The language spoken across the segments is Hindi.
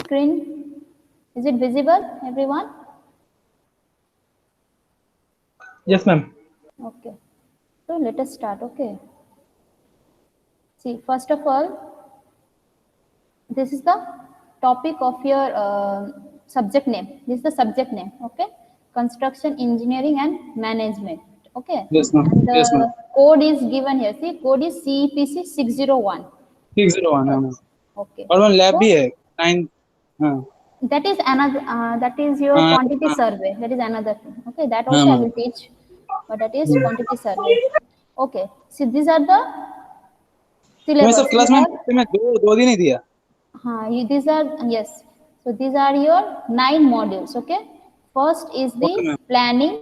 screen? Is it visible, everyone? Yes, ma'am. Okay. So let us start. Okay. See, first of all, this is the topic of your subject name. This is the subject name. Okay. Construction engineering and management. Okay. Yes, ma'am. And the Yes, ma'am. code is given here. See, code is CEPC 601. 601, Okay. ma'am. Okay. और वन लैब So भी है 9. हाँ that is another. That is your हाँ quantity हाँ survey. That is another thing. Okay. That हाँ also I ma'am. will teach. But that is quantity survey. Okay. See, these are the तुम्हें सब syllabus. You क्लास में have हफ्ते में दो दिन ही दिया. these are, yes. So these are your 9 modules. Okay. First is the okay ma'am. planning.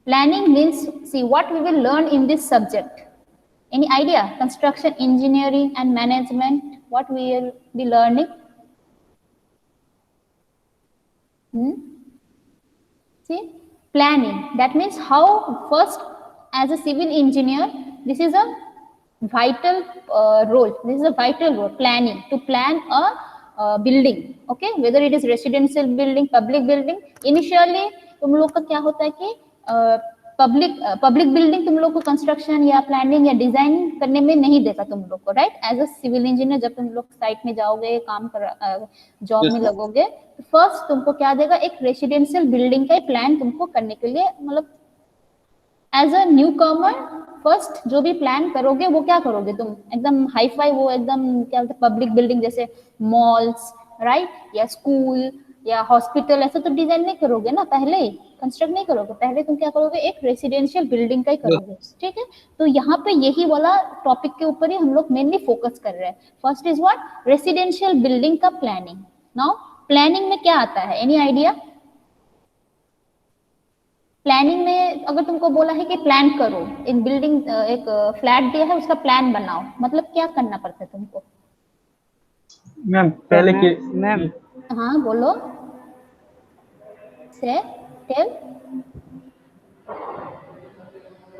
Planning means, see what we will learn in this subject. Any idea? Construction engineering and management. What we will be learning? See, planning. That means how first, as a civil engineer, this is a vital role. This is a vital role. Planning, to plan a building. Okay, whether it is residential building, public building. Initially, तुम लोग का क्या होता है कि पब्लिक बिल्डिंग तुम लोग को कंस्ट्रक्शन या प्लानिंग या डिजाइन करने में नहीं देता तुम लोग को, right? As a civil engineer जब तुम लोग साइट में जाओगे, काम कर जॉब में लगोगे, तो फर्स्ट तुमको क्या देगा, एक रेसिडेंशियल बिल्डिंग का प्लान तुमको करने के लिए, मतलब as a newcomer first जो भी प्लान करोगे वो क्या करोगे तुम, एकदम हाई फाई, वो एकदम क्या बोलते हैं पब्लिक बिल्डिंग जैसे मॉल्स, राइट, या स्कूल या हॉस्पिटल, ऐसा तो डिजाइन नहीं करोगे ना, पहले ही कंस्ट्रक्ट नहीं करोगे, पहले तुम क्या करोगे, एक रेसिडेंशियल बिल्डिंग का ही करोगे, ठीक है? तो यहाँ पे यही वाला टॉपिक के ऊपर ही हम लोग मेनली फोकस कर रहे हैं. First is what, residential building का प्लानिंग. नाउ प्लानिंग में क्या आता है, एनी आइडिया? प्लानिंग में अगर तुमको बोला है कि प्लान करो, एक बिल्डिंग, एक फ्लैट दिया है, उसका प्लान बनाओ, मतलब क्या करना पड़ता है तुमको? मैम पहले के मैम हाँ बोलो, से টেল.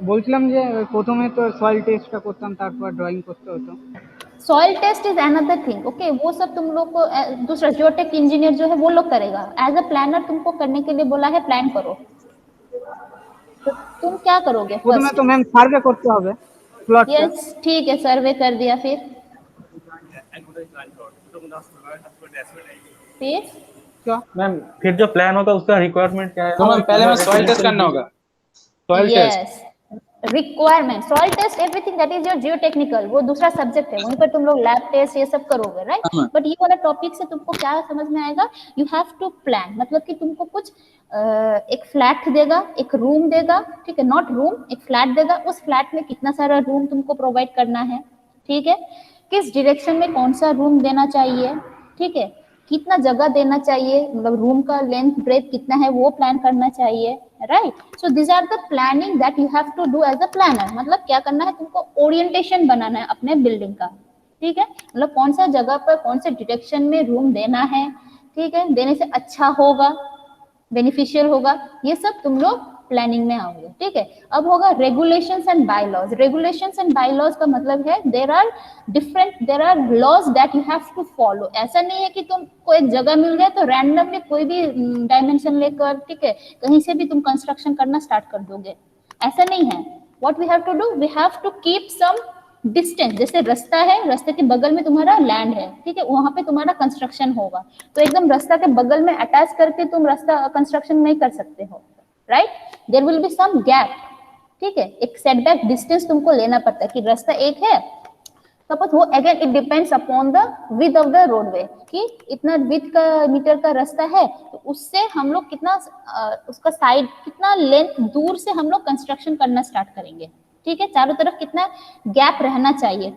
বলছিলাম যে প্রথমে তো সয়েল টেস্টটা করতাম, তারপর ড্রয়িং করতে হতো. Soil test is another thing. Okay, वो सब तुम लोग को दूसरा जियोटेक इंजीनियर जो है वो लोग करेगा. एज अ प्लानर तुमको करने के लिए बोला है, प्लान करो, तो तुम क्या करोगे প্রথমে फर्स्ट? তো ম্যাম সার্ভে করতে হবে প্লটটা. यस, ठीक है, सर्वे कर दिया, फिर मैम फिर जो प्लान होता है उसका रिक्वायरमेंट क्या है? तो मैम पहले हमें सॉइल टेस्ट करना होगा. Soil test. Yes, requirement, soil test, everything that is your geotechnical, वो दूसरा सब्जेक्ट है, वहीं पर तुम लोग लैब टेस्ट ये सब करोगे, राइट? बट ये वाला टॉपिक से तुमको क्या समझ में आएगा, यू हैव टू प्लान, मतलब कि तुमको कुछ एक फ्लैट देगा, एक रूम देगा, ठीक है, नॉट रूम, एक फ्लैट देगा, उस फ्लैट में कितना सारा रूम तुमको प्रोवाइड करना है, ठीक है, किस डायरेक्शन में कौन सा रूम देना चाहिए, ठीक है, कितना जगह देना चाहिए, मतलब रूम का लेंथ ब्रेथ कितना है वो प्लान करना चाहिए, right? So this are the planning that you have to do as a planner. मतलब क्या करना है तुमको, ओरिएंटेशन बनाना है अपने बिल्डिंग का, ठीक है, मतलब कौन सा जगह पर कौन से डायरेक्शन में रूम देना है, ठीक है, देने से अच्छा होगा, बेनिफिशियल होगा, ये सब तुम लोग प्लानिंग में आओगे, ठीक है? अब होगा regulations and bylaws. Regulations and bylaws का मतलब है there are laws that you have to follow. ऐसा नहीं है कि तुमको एक जगह मिल गया तो रैंडमली कोई भी डायमेंशन लेकर, ठीक है, कहीं से भी तुम कंस्ट्रक्शन करना स्टार्ट कर दोगे, ऐसा नहीं है. What we have to do, we have to keep some distance. जैसे रास्ता है, रास्ते के बगल में तुम्हारा लैंड है, ठीक है, वहां पे तुम्हारा कंस्ट्रक्शन होगा, तो एकदम रास्ता के बगल में अटैच करके तुम रास्ता कंस्ट्रक्शन नहीं कर सकते हो, right? There will be some gap, ठीक है, एक सेटबैक डिस्टेंस तुमको लेना पड़ता है कि रास्ता एक है, सपोज वो, again it depends upon the width of the roadway, कि इतना विड्थ का मीटर का रास्ता है, तो उससे हम लोग कितना उसका साइड कितना लेंथ दूर से हम लोग कंस्ट्रक्शन करना स्टार्ट करेंगे, ठीक है, चारों तरफ कितना गैप रहना चाहिए,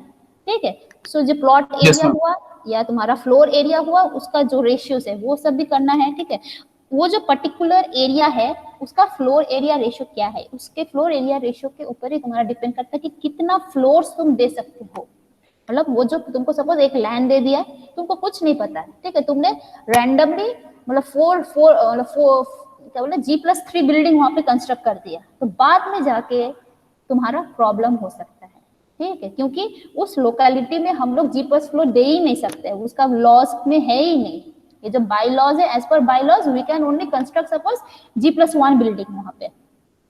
ठीक है. सो जो प्लॉट एरिया हुआ या तुम्हारा फ्लोर एरिया हुआ, उसका जो रेशियोज है वो सब भी करना है, ठीक है. वो जो पर्टिकुलर एरिया है उसका फ्लोर एरिया रेशियो क्या है, उसके फ्लोर एरिया रेशियो के ऊपर ही तुम्हारा डिपेंड करता है कि कितना फ्लोर्स तुम दे सकते हो. मतलब वो जो तुमको सपोज एक लैंड दे दिया, तुमको कुछ नहीं पता है, ठीक है, तुमने रैंडमली मतलब फोर क्या बोले G+3 बिल्डिंग वहां पे कंस्ट्रक्ट कर दिया, तो बाद में जाके तुम्हारा प्रॉब्लम हो सकता है, ठीक है, क्योंकि उस लोकेलिटी में हम लोग G+ फ्लोर दे ही नहीं सकते, उसका लॉस में है ही नहीं, ये जो बाई लॉज है, as per bylaws we can only construct suppose G+1 building वहां पे,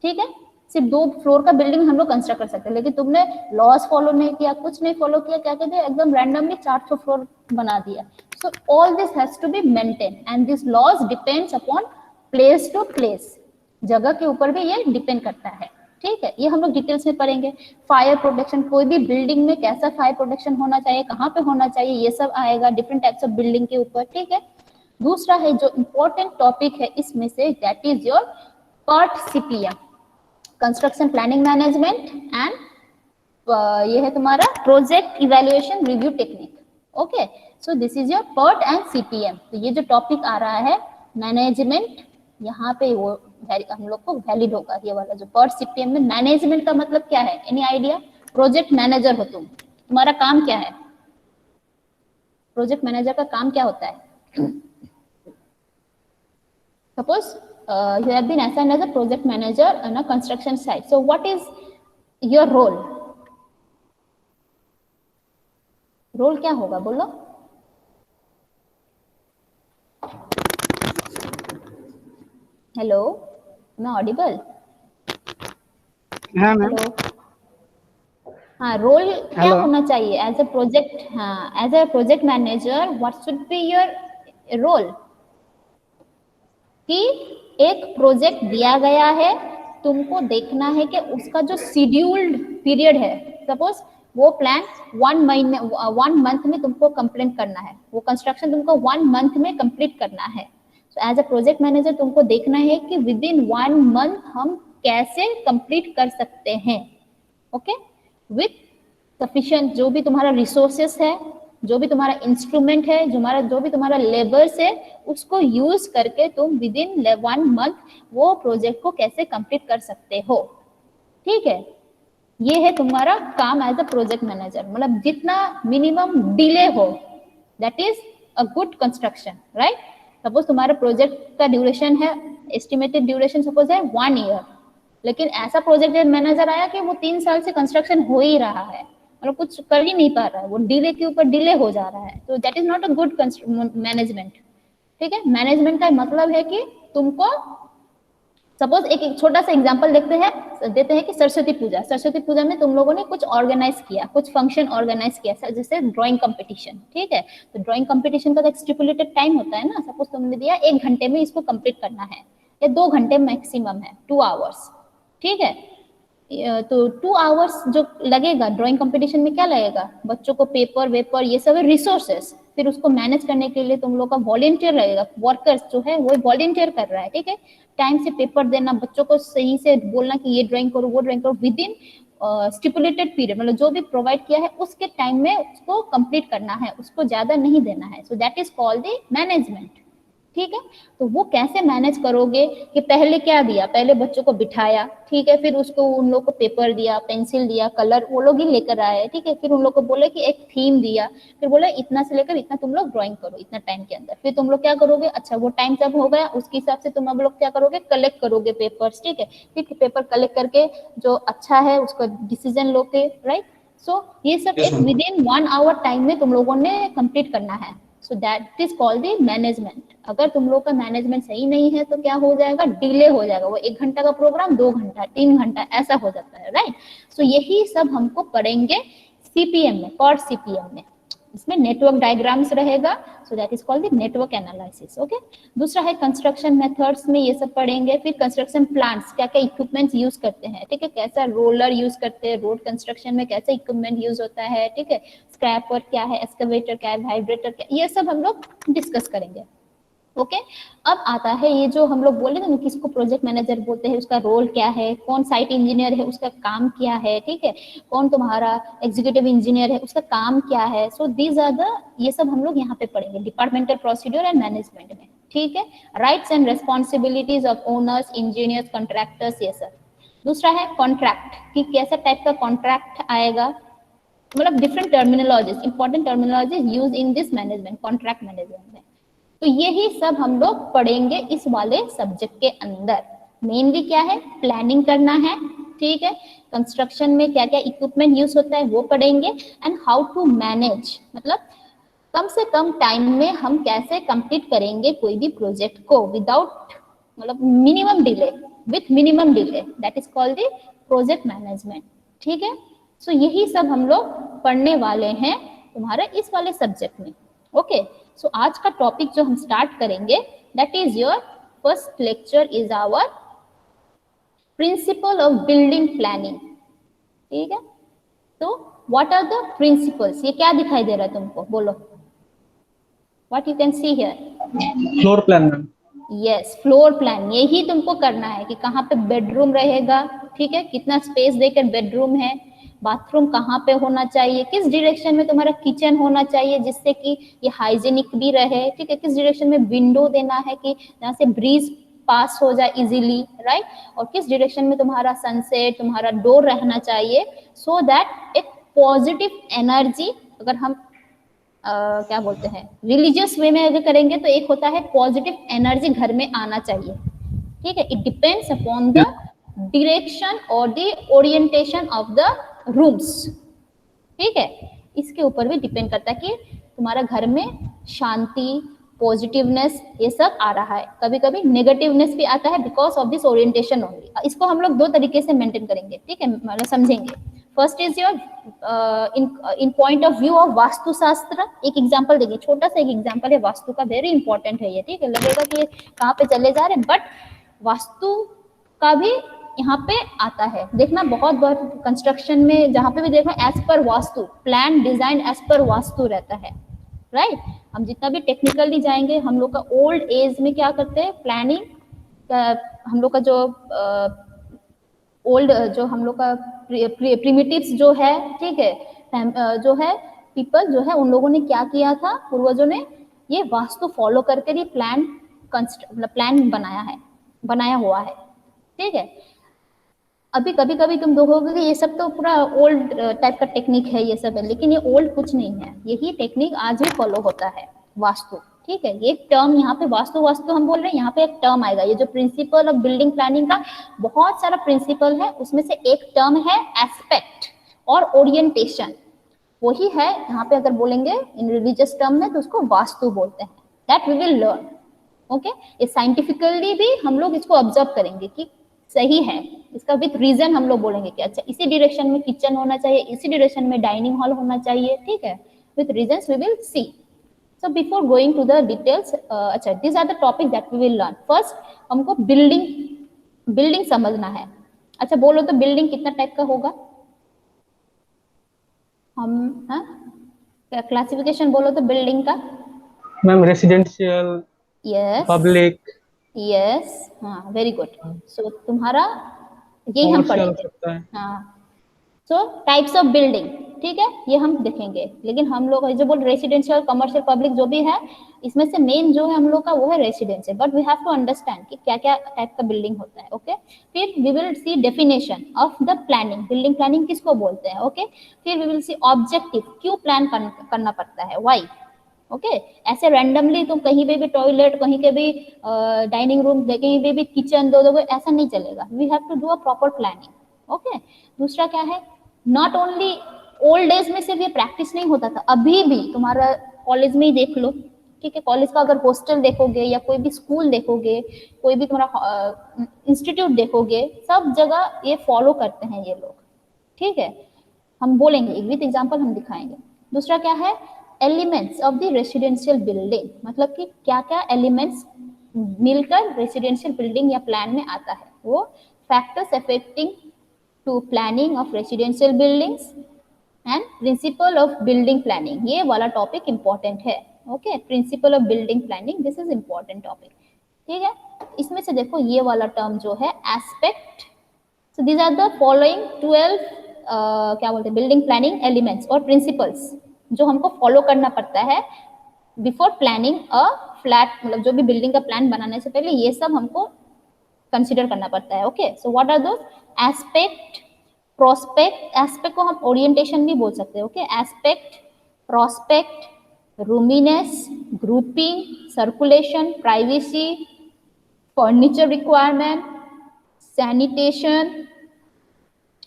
ठीक है, सिर्फ 2 फ्लोर का बिल्डिंग हम लोग कंस्ट्रक्ट कर सकते हैं, लेकिन तुमने लॉज फॉलो नहीं किया, कुछ नहीं फॉलो किया, क्या कहते हैं, एकदम रैंडमली 400 फ्लोर बना दिया। So all this has to be maintain and this laws depends upon place to place, जगह के ऊपर भी ये डिपेंड करता है, ठीक है। ये हम लोग डिटेल्स में पढ़ेंगे। फायर प्रोटेक्शन, कोई भी बिल्डिंग में कैसा फायर प्रोटेक्शन होना चाहिए, कहाँ पे होना चाहिए, ये सब आएगा डिफरेंट टाइप्स ऑफ बिल्डिंग के ऊपर, ठीक है। दूसरा है जो इम्पोर्टेंट टॉपिक है इसमें से, that is your PERT CPM, construction planning management and ये है तुम्हारा project evaluation review technique, okay. So this is your PERT and CPM। तो ये जो टॉपिक आ रहा है मैनेजमेंट, यहाँ पे वो हम लोग को वैलिड होगा ये वाला जो PERT CPM में। मैनेजमेंट का मतलब क्या है, एनी आइडिया? प्रोजेक्ट मैनेजर हो तुम, तुम्हारा काम क्या है? प्रोजेक्ट मैनेजर का काम क्या होता है? Suppose you have been assigned as a project manager on a construction site, so what is your role? Role क्या होगा बोलो? हेलो, मैं ऑडिबल? हाँ मैम। हाँ, रोल क्या होना चाहिए एज अ प्रोजेक्ट? हाँ, as a project manager what should be your role? कि एक प्रोजेक्ट दिया गया है, तुमको देखना है कि उसका जो शेड्यूल्ड पीरियड है, सपोज वो प्लान 1 मंथ में तुमको कंप्लीट करना है, वो कंस्ट्रक्शन तुमको 1 मंथ में कंप्लीट करना है। So as a project manager तुमको देखना है कि विद इन 1 मंथ हम कैसे कंप्लीट कर सकते हैं, ओके, विथ सफिशिएंट जो भी तुम्हारा रिसोर्सेस है, जो भी तुम्हारा इंस्ट्रूमेंट है, जो भी तुम्हारा लेबर्स है, उसको यूज करके तुम विद इन 1 मंथ वो प्रोजेक्ट को कैसे कंप्लीट कर सकते हो, ठीक है। ये है तुम्हारा काम एज अ प्रोजेक्ट मैनेजर, मतलब जितना मिनिमम डिले हो, that is a good construction, right. Suppose तुम्हारा प्रोजेक्ट का ड्यूरेशन है, एस्टिमेटेड ड्यूरेशन सपोज है 1 ईयर, लेकिन ऐसा प्रोजेक्ट मैनेजर आया कि वो 3 साल से कंस्ट्रक्शन हो ही रहा है, मतलब कुछ कर ही नहीं पा रहा है, वो डिले के ऊपर डिले हो जा रहा है, तो that is not a good management, ठीक है। मैनेजमेंट का मतलब है कि तुमको सपोज एक छोटा सा एग्जांपल देते हैं कि सरस्वती पूजा में तुम लोगों ने कुछ ऑर्गेनाइज किया, कुछ फंक्शन ऑर्गेनाइज किया, जैसे ड्राइंग कंपटीशन, ठीक है। तो ड्राइंग कंपटीशन का एक स्टिपुलेटेड टाइम होता है ना, सपोज तुमने दिया 1 घंटे में इसको कंप्लीट करना है, या 2 घंटे मैक्सिमम है, 2 आवर्स, ठीक है। तो 2 आवर्स जो लगेगा ड्राइंग कंपटीशन में, क्या लगेगा? बच्चों को पेपर वेपर ये सब रिसोर्सेस, फिर उसको मैनेज करने के लिए तुम लोग का वॉलंटियर लगेगा, वर्कर्स जो है वो वॉलंटियर कर रहा है, ठीक है। टाइम से पेपर देना, बच्चों को सही से बोलना कि ये ड्राइंग करो, वो ड्राइंग करो, विद इन स्टिपुलेटेड पीरियड, मतलब जो भी प्रोवाइड किया है उसके टाइम में उसको कंप्लीट करना है, उसको ज्यादा नहीं देना है। So that is called the management, ठीक है। तो वो कैसे मैनेज करोगे कि पहले क्या दिया, पहले बच्चों को बिठाया, ठीक है, फिर उसको उन लोग को पेपर दिया, पेंसिल दिया, कलर वो लोग ही लेकर आए, ठीक है, फिर उन लोग को बोले कि एक थीम दिया, फिर बोला इतना से लेकर इतना तुम लोग ड्राइंग करो इतना टाइम के अंदर, फिर तुम लोग क्या करोगे, अच्छा वो टाइम जब हो गया उसके हिसाब से तुम अब लोग क्या करोगे, कलेक्ट करोगे पेपर्स, ठीक है, फिर पेपर कलेक्ट करके जो अच्छा है उसको डिसीजन लोगे, राइट। सो ये सब एक विद इन 1 आवर टाइम में तुम लोगों ने कंप्लीट करना है। So that is called the management. अगर तुम लोग का मैनेजमेंट सही नहीं है तो क्या हो जाएगा, डिले हो जाएगा, वो 1 घंटा का प्रोग्राम 2 घंटा 3 घंटा ऐसा हो जाता है, राइट। सो यही सब हमको पढ़ेंगे सीपीएम में, PERT CPM में। इसमें नेटवर्क डायग्राम्स रहेगा, so that is called the network analysis, okay. दूसरा है कंस्ट्रक्शन मेथड्स में ये सब पढ़ेंगे, फिर कंस्ट्रक्शन प्लांट्स, क्या क्या इक्विपमेंट्स यूज करते हैं, ठीक है, कैसा रोलर यूज करते हैं, रोड कंस्ट्रक्शन में कैसा इक्विपमेंट यूज होता है, ठीक है, स्क्रैपर क्या है, एक्सकवेटर क्या है, वाइब्रेटर क्या, ये सब हम लोग डिस्कस करेंगे, ओके। अब आता है ये जो हम लोग बोले ना किसको प्रोजेक्ट मैनेजर बोलते हैं, उसका रोल क्या है, कौन साइट इंजीनियर है उसका काम क्या है, ठीक है, कौन तुम्हारा एग्जीक्यूटिव इंजीनियर है उसका काम क्या है। सो दीज आर द, ये सब हम लोग यहाँ पे पढ़ेंगे डिपार्टमेंटल प्रोसीड्यूर एंड मैनेजमेंट में, ठीक है। Rights and responsibilities of owners, engineers, contractors, ये सब। दूसरा है कॉन्ट्रैक्ट, कि कैसा टाइप का कॉन्ट्रैक्ट आएगा, मतलब different terminologies, important terminologies use in this management, contract management में। तो यही सब हम लोग पढ़ेंगे इस वाले सब्जेक्ट के अंदर। मेनली क्या है, प्लानिंग करना है, ठीक है, कंस्ट्रक्शन में क्या क्या इक्विपमेंट यूज होता है वो पढ़ेंगे, एंड हाउ टू मैनेज, मतलब कम से कम टाइम में हम कैसे कंप्लीट करेंगे कोई भी प्रोजेक्ट को विदाउट मतलब minimum delay, with minimum delay, that is called the project management. ठीक है, सो यही सब हम लोग पढ़ने वाले हैं तुम्हारे इस वाले सब्जेक्ट में। ओके, सो आज का टॉपिक जो हम स्टार्ट करेंगे that is your first lecture is our principle of building planning. ठीक है, तो व्हाट आर द प्रिंसिपल्स, ये क्या दिखाई दे रहा है तुमको, बोलो what you can see here. Floor plan ma'am. Yes, floor plan, यही तुमको करना है कि कहाँ पे बेडरूम रहेगा, ठीक है, कितना स्पेस देकर बेडरूम है, बाथरूम कहाँ पे होना चाहिए, किस डायरेक्शन में तुम्हारा किचन होना चाहिए जिससे कि ये हाइजीनिक भी रहे, ठीक है, किस डायरेक्शन में विंडो देना है कि जहाँ से ब्रीज पास हो जाए इजीली, राइट, और किस डायरेक्शन में तुम्हारा सनसेट, तुम्हारा डोर रहना चाहिए, सो दैट एक पॉजिटिव एनर्जी, अगर हम क्या बोलते हैं रिलीजियस वे में अगर करेंगे तो एक होता है पॉजिटिव एनर्जी घर में आना चाहिए। ठीक है, it depends upon the direction और the orientation of the rooms. ठीक है, इसके ऊपर भी डिपेंड करता है कि तुम्हारा घर में शांति, पॉजिटिवनेस ये सब आ रहा है, कभी कभी नेगेटिवनेस भी आता है because of this orientation only. इसको हम लोग दो तरीके से मेंटेन करेंगे, ठीक है, मतलब समझेंगे। First is your in point of view of Vastushastra. एक एग्जांपल देंगे, छोटा सा एक एग्जांपल है वास्तु का, वेरी इंपॉर्टेंट है ये, ठीक है, लगेगा कि कहाँ पे चले जा रहे हैं, बट वास्तु का भी यहाँ पे आता है, देखना बहुत बहुत कंस्ट्रक्शन में जहाँ पे भी देखो as per vastu, plan design as per vastu रहता है, राइट। हम जितना भी टेक्निकली जाएंगे, हम लोग का ओल्ड एज में क्या करते हैं प्लानिंग, हम लोग का जो ओल्ड जो हम लोग का प्रिमिटिव्स जो है, ठीक है, जो है पीपल जो है, उन लोगों ने क्या किया था, पूर्वजों ने ये वास्तु फॉलो करके ही प्लान मतलब प्लान बनाया हुआ है। ठीक है, अभी कभी कभी तुम देखोगे कि ये सब तो पूरा ओल्ड टाइप का टेक्निक है ये सब है, लेकिन ये ओल्ड कुछ नहीं है, यही टेक्निक आज भी फॉलो होता है वास्तु। ठीक है, ये टर्म यहाँ पे वास्तु हम बोल रहे हैं, यहाँ पे एक टर्म आएगा, ये जो प्रिंसिपल ऑफ बिल्डिंग प्लानिंग का बहुत सारा प्रिंसिपल है, उसमें से एक टर्म है एस्पेक्ट और ओरिएंटेशन, वही है यहाँ पे अगर बोलेंगे इन रिलीजियस टर्म में तो उसको वास्तु बोलते हैं, that we will learn. Okay, ये साइंटिफिकली भी हम लोग इसको ऑब्जर्व करेंगे कि सही है, इसका विथ रीजन हम लोग बोलेंगे कि अच्छा इसी डायरेक्शन में किचन होना चाहिए, इसी डायरेक्शन में डाइनिंग हॉल होना चाहिए, ठीक है, with reasons we will see. So before going to the details, अच्छा this are the topic that we will learn. First हमको बिल्डिंग समझना है। अच्छा बोलो तो बिल्डिंग कितना टाइप का होगा, हम क्लासिफिकेशन बोलो तो बिल्डिंग का। Ma'am residential, yes public, yes, हाँ वेरी गुड। सो तुम्हारा यही हम पढ़ेंगे, हाँ, सो टाइप्स ऑफ बिल्डिंग, ठीक है, ये हम देखेंगे, लेकिन हम लोग जो बोल रेसिडेंशियल, कमर्शियल, पब्लिक जो भी है, इसमें से मेन जो है हम लोग का वो है residential, but we have to understand कि क्या क्या टाइप का बिल्डिंग होता है। ओके, फिर we will see definition of the planning, building planning किसको बोलते हैं। ओके, फिर वी विल सी ऑब्जेक्टिव, क्यों प्लान करना पड़ता है, वाई। ओके, ऐसे रैंडमली तुम कहीं पे भी टॉयलेट, कहीं के भी डाइनिंग रूम, कहीं पे भी किचन दो दोगे, ऐसा नहीं चलेगा, we have to do a proper planning. Okay, दूसरा क्या है, नॉट ओनली ओल्ड डेज में सिर्फ ये प्रैक्टिस नहीं होता था, अभी भी तुम्हारा कॉलेज में ही देख लो, ठीक है, कॉलेज का अगर हॉस्टल देखोगे या कोई भी स्कूल देखोगे, कोई भी तुम्हारा इंस्टीट्यूट देखोगे, सब जगह ये फॉलो करते हैं ये लोग। ठीक है, हम बोलेंगे विद एग्जांपल हम दिखाएंगे। दूसरा क्या है, elements of the residential building, मतलब कि क्या क्या एलिमेंट्स मिलकर रेसिडेंशियल बिल्डिंग या प्लान में आता है, वो factors affecting to planning of residential buildings and principle of building planning, ये वाला टॉपिक इंपॉर्टेंट है। Okay, principle of building planning, this is important topic. ठीक है, इसमें से देखो ये वाला टर्म जो है aspect, so these are the following 12 क्या बोलते हैं बिल्डिंग प्लानिंग एलिमेंट्स और प्रिंसिपल्स जो हमको फॉलो करना पड़ता है बिफोर प्लानिंग अ फ्लैट, मतलब जो भी बिल्डिंग का प्लान बनाने से पहले ये सब हमको कंसिडर करना पड़ता है। Okay, so what are those, aspect, prospect, aspect को हम ओरिएंटेशन भी बोल सकते हैं। Okay, aspect, prospect, roominess, grouping, circulation, privacy, furniture requirement, sanitation,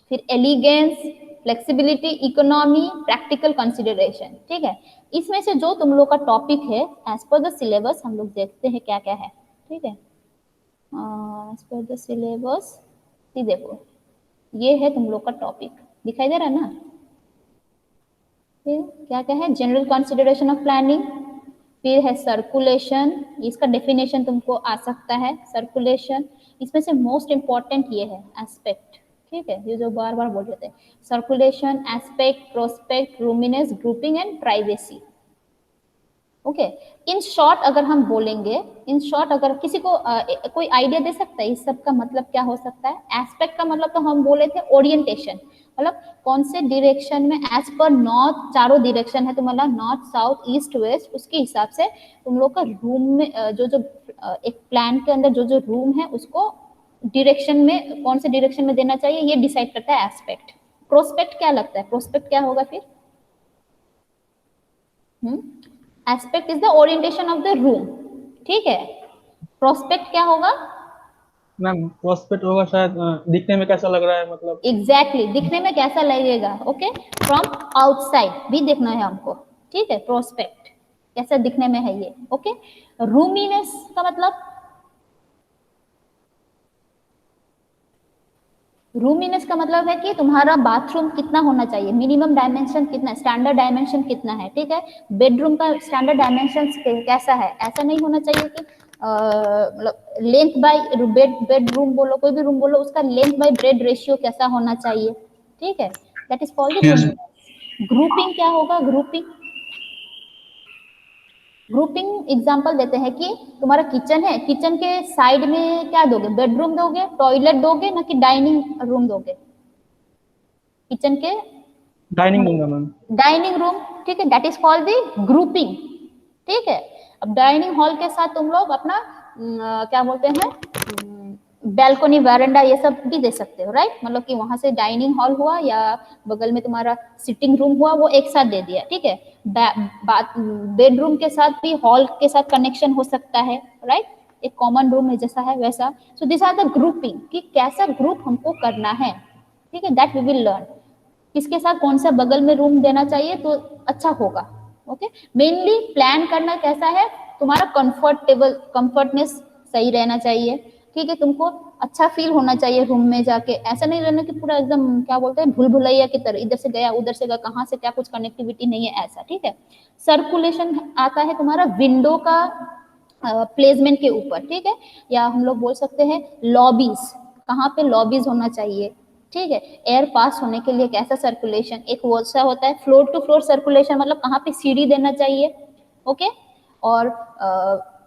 फिर elegance, flexibility, economy, practical consideration, ठीक है। इसमें से जो तुम लोग का टॉपिक है एज पर द सिलेबस, हम लोग देखते हैं क्या क्या है, ठीक है। एज पर द सिलेबस देखो ये है तुम लोग का टॉपिक, दिखाई दे रहा है ना, फिर क्या क्या है, जनरल कंसिडरेशन ऑफ प्लानिंग, फिर है सर्कुलेशन, इसका डेफिनेशन तुमको आ सकता है सर्कुलेशन। इसमें से मोस्ट इंपॉर्टेंट ये है एस्पेक्ट, ठीक है, ये जो बार बार बोल रहे थे, circulation, aspect, prospect, roominess, grouping and privacy. Okay, in short अगर हम बोलेंगे, इन शॉर्ट अगर किसी को कोई आइडिया दे सकता है इस सब का मतलब क्या हो सकता है? एस्पेक्ट का मतलब तो हम बोले थे ओरिएंटेशन, मतलब कौन से डायरेक्शन में एज पर नॉर्थ, चारों डायरेक्शन है तुम्हारा, नॉर्थ साउथ ईस्ट वेस्ट, उसके हिसाब से तुम लोग का रूम में जो जो एक प्लान के अंदर जो जो रूम है उसको डायरेक्शन में, कौन से डायरेक्शन में देना चाहिए ये डिसाइड करता है एस्पेक्ट। प्रोस्पेक्ट क्या लगता है, प्रोस्पेक्ट क्या होगा फिर? Aspect is the orientation of the room, ठीक है। प्रोस्पेक्ट क्या होगा मैम? प्रोस्पेक्ट होगा शायद दिखने में कैसा लग रहा है, मतलब एग्जैक्टली दिखने में कैसा लगेगा, ओके, फ्रॉम आउटसाइड भी देखना है हमको, ठीक है। प्रोस्पेक्ट कैसा दिखने में है ये, ओके। रूमीनेस का मतलब, रूमीनेस का मतलब है कि तुम्हारा बाथरूम कितना होना चाहिए, मिनिमम डायमेंशन कितना, स्टैंडर्ड डायमेंशन कितना है, ठीक है। बेडरूम का स्टैंडर्ड डायमेंशन कैसा है, ऐसा नहीं होना चाहिए कि मतलब लेंथ बाय बेडरूम बोलो, कोई भी रूम बोलो, उसका लेंथ बाय ब्रेड रेशियो कैसा होना चाहिए, ठीक है। That is called the roominess. Grouping क्या होगा, ग्रुपिंग, ग्रुपिंग एग्जांपल देते हैं कि तुम्हारा किचन है, किचन के साइड में क्या दोगे, बेडरूम दोगे, टॉयलेट दोगे, ना कि डाइनिंग रूम दोगे? किचन के डाइनिंग दूंगा मैम। डाइनिंग रूम, ठीक है, that is called the grouping, ठीक है। अब डाइनिंग हॉल के साथ तुम लोग अपना क्या बोलते हैं, बैल्कनी, वैरेंडा, ये सब भी दे सकते हो, राइट। मतलब कि वहां से डाइनिंग हॉल हुआ या बगल में तुम्हारा सिटिंग रूम हुआ, वो एक साथ दे दिया, ठीक है। बेडरूम के साथ भी हॉल के साथ कनेक्शन हो सकता है, राइट, एक कॉमन रूम है जैसा है वैसा। So this are the grouping, कि कैसा ग्रुप हमको करना है, ठीक है, दैट वी विल लर्न। किसके साथ कौन सा बगल में रूम देना चाहिए तो अच्छा होगा, ओके। मेनली प्लान करना कैसा है, तुम्हारा कंफर्टेबल, कंफर्टनेस सही रहना चाहिए, ठीक है। तुमको अच्छा फील होना चाहिए रूम में जाके, ऐसा नहीं रहना कि पूरा एकदम क्या बोलते हैं भूल भुलैया की तरह, इधर से गया उधर से गया, कहाँ से क्या, कुछ कनेक्टिविटी नहीं है ऐसा, ठीक है। सर्कुलेशन आता है तुम्हारा विंडो का प्लेसमेंट के ऊपर, ठीक है। या हम लोग बोल सकते हैं लॉबीज, कहाँ पे लॉबीज होना चाहिए, ठीक है। एयर पास होने के लिए कैसा सर्कुलेशन, एक वैसा होता है फ्लोर टू फ्लोर सर्कुलेशन, मतलब कहाँ पे सीढ़ी देना चाहिए, ओके। और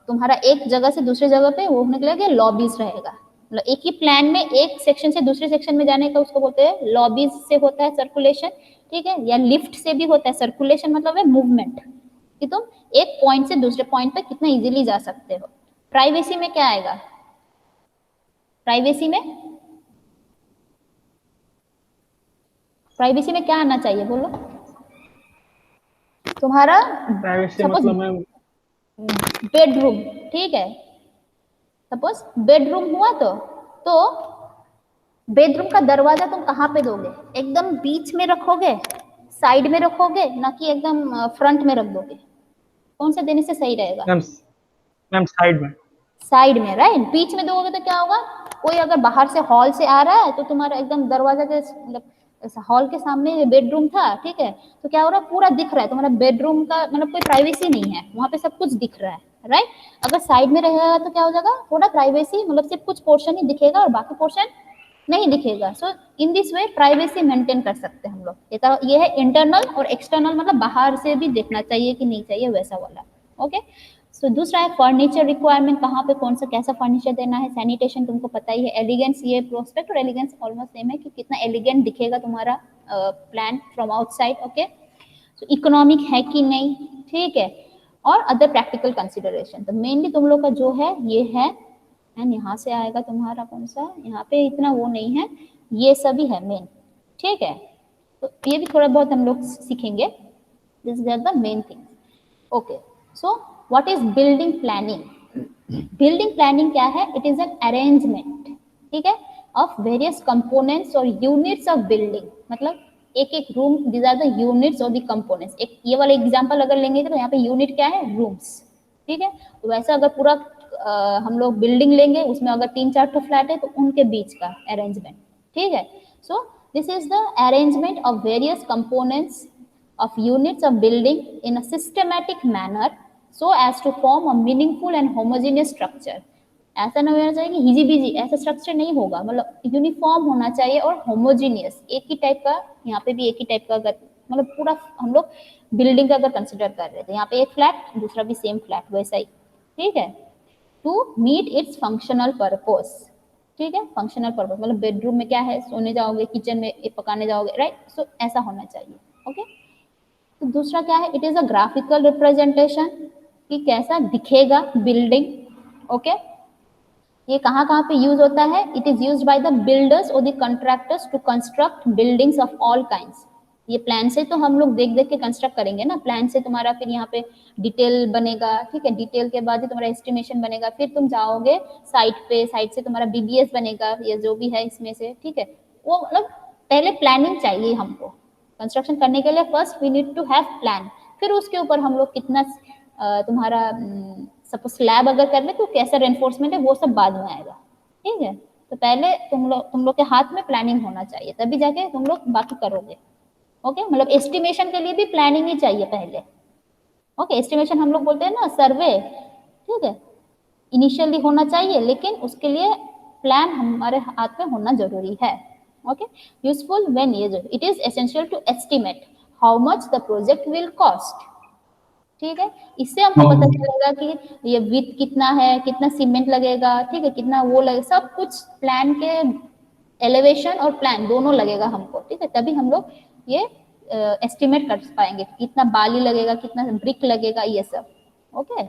तुम्हारा एक जगह से दूसरी जगह पे वो होने के लिए लॉबीज रहेगा, मतलब एक ही प्लान में एक सेक्शन से दूसरे सेक्शन में जाने का उसको बोलते हैं लॉबीज से होता है सर्कुलेशन, ठीक है। या लिफ्ट से भी होता है सर्कुलेशन, मतलब है मूवमेंट, कि तुम एक पॉइंट से दूसरे पॉइंट पे कितना इजीली जा सकते हो। प्राइवेसी में क्या आएगा, प्राइवेसी में, प्राइवेसी में क्या आना चाहिए बोलो तुम्हारा? प्राइवेसी सपोज मतलब मैम बेडरूम, ठीक है, सपोज बेडरूम हुआ तो बेडरूम का दरवाजा तुम कहाँ पे दोगे, एकदम बीच में रखोगे, साइड में रखोगे, ना कि एकदम फ्रंट में रख दोगे? कौन सा देने से सही रहेगा? मैम, मैम साइड में। साइड में, राइट। बीच में दोगे तो क्या होगा, कोई अगर बाहर से हॉल से आ रहा है तो तुम्हारा एकदम दरवाजा के मतलब हॉल के सामने बेडरूम था, ठीक है, तो क्या हो रहा है, पूरा दिख रहा है तुम्हारा बेडरूम का, मतलब कोई प्राइवेसी नहीं है वहां पे, सब कुछ दिख रहा है, राइट। अगर साइड में रहेगा तो क्या हो जाएगा, थोड़ा प्राइवेसी, मतलब सिर्फ कुछ पोर्शन ही दिखेगा और बाकी पोर्शन नहीं दिखेगा। So in this way privacy maintain कर सकते हैं हम लोग। ये है इंटरनल, और एक्सटर्नल मतलब बाहर से भी देखना चाहिए कि नहीं चाहिए, वैसा वाला, ओके। सो दूसरा है फर्नीचर रिक्वायरमेंट, कहाँ पे कौन सा कैसा फर्नीचर देना है। सैनिटेशन तुमको पता ही है। एलिगेंस, ये प्रोस्पेक्ट और एलिगेंस ऑलमोस्ट सेम है कि कितना एलिगेंट दिखेगा तुम्हारा plan from outside, okay. So economic है कि नहीं, ठीक है। और अदर प्रैक्टिकल कंसिडरेशन, तो मेनली तुम लोग का जो है ये है, एंड यहाँ से आएगा तुम्हारा कौन सा, यहाँ पे इतना वो नहीं है, ये सभी है मेन, ठीक है। तो ये भी थोड़ा बहुत हम लोग सीखेंगे, this is the main thing, okay. So what is building planning? Building planning क्या है, इट इज एन अरेंजमेंट, ठीक है, ऑफ वेरियस कंपोनेंट्स और यूनिट्स ऑफ बिल्डिंग, मतलब एक एक room, these are the units और द कंपोनेंट्स। एक ये वाला एग्जांपल अगर लेंगे तो यहाँ पे यूनिट क्या है, रूम्स, ठीक है। तो वैसे अगर पूरा हम लोग बिल्डिंग लेंगे, उसमें अगर 3-4 तो फ्लैट है तो उनके बीच का अरेंजमेंट, ठीक है। So this is the arrangement of various components of units of building in a systematic manner so as to form a meaningful and homogeneous structure। ऐसा नहीं होना चाहिए कि हिजी बिजी, ऐसा स्ट्रक्चर नहीं होगा, मतलब यूनिफॉर्म होना चाहिए और होमोजीनियस, एक ही टाइप का। यहाँ पे भी एक ही टाइप का, अगर मतलब पूरा हम लोग बिल्डिंग का अगर कंसिडर कर रहे थे, यहाँ पे एक फ्लैट दूसरा भी सेम फ्लैट वैसा ही, ठीक है। To meet its functional purpose, ठीक है। फंक्शनल पर्पस मतलब बेडरूम में क्या है, सोने जाओगे, किचन में पकाने जाओगे, राइट। सो ऐसा होना चाहिए, ओके। तो दूसरा क्या है, it is a graphical representation, कि कैसा दिखेगा बिल्डिंग, ओके। ये कहाँ कहाँ पे यूज होता है, it is used by the builders और the contractors to construct buildings of all kinds. ये प्लान से तो हम लोग देख देख के कंस्ट्रक्ट करेंगे ना, प्लान से तुम्हारा फिर यहाँ पे डिटेल बनेगा, ठीक है। डिटेल के बाद ही तुम्हारा एस्टिमेशन बनेगा, फिर तुम जाओगे साइट पे, साइट से तुम्हारा बीबीएस बनेगा, ये जो भी है इसमें से, ठीक है। वो मतलब पहले प्लानिंग चाहिए हमको कंस्ट्रक्शन करने के लिए। First we need to have plan, फिर उसके ऊपर हम लोग कितना तुम्हारा सपोज स्लैब अगर कर ले तो कैसा रेनफोर्समेंट है वो सब बाद में आएगा, ठीक है। तो पहले तुम लोग के हाथ में प्लानिंग होना चाहिए, तभी जाके तुम लोग बाकी करोगे, ओके। मतलब एस्टिमेशन के लिए भी प्लानिंग ही चाहिए पहले, ओके। एस्टिमेशन हम लोग बोलते हैं ना सर्वे, ठीक है, इनिशियली होना चाहिए, लेकिन उसके लिए प्लान हमारे हाथ में होना जरूरी है, okay. Useful when it is essential to estimate how much the project will cost, ठीक है। इससे हमको पता चलेगा कि ये विथ कितना है, कितना सीमेंट लगेगा, ठीक है, कितना वो लगेगा, सब कुछ प्लान के एलिवेशन और प्लान दोनों लगेगा हमको, ठीक है। तभी हम लोग ये एस्टिमेट कर पाएंगे कितना बाली लगेगा, कितना ब्रिक लगेगा, ये सब, okay.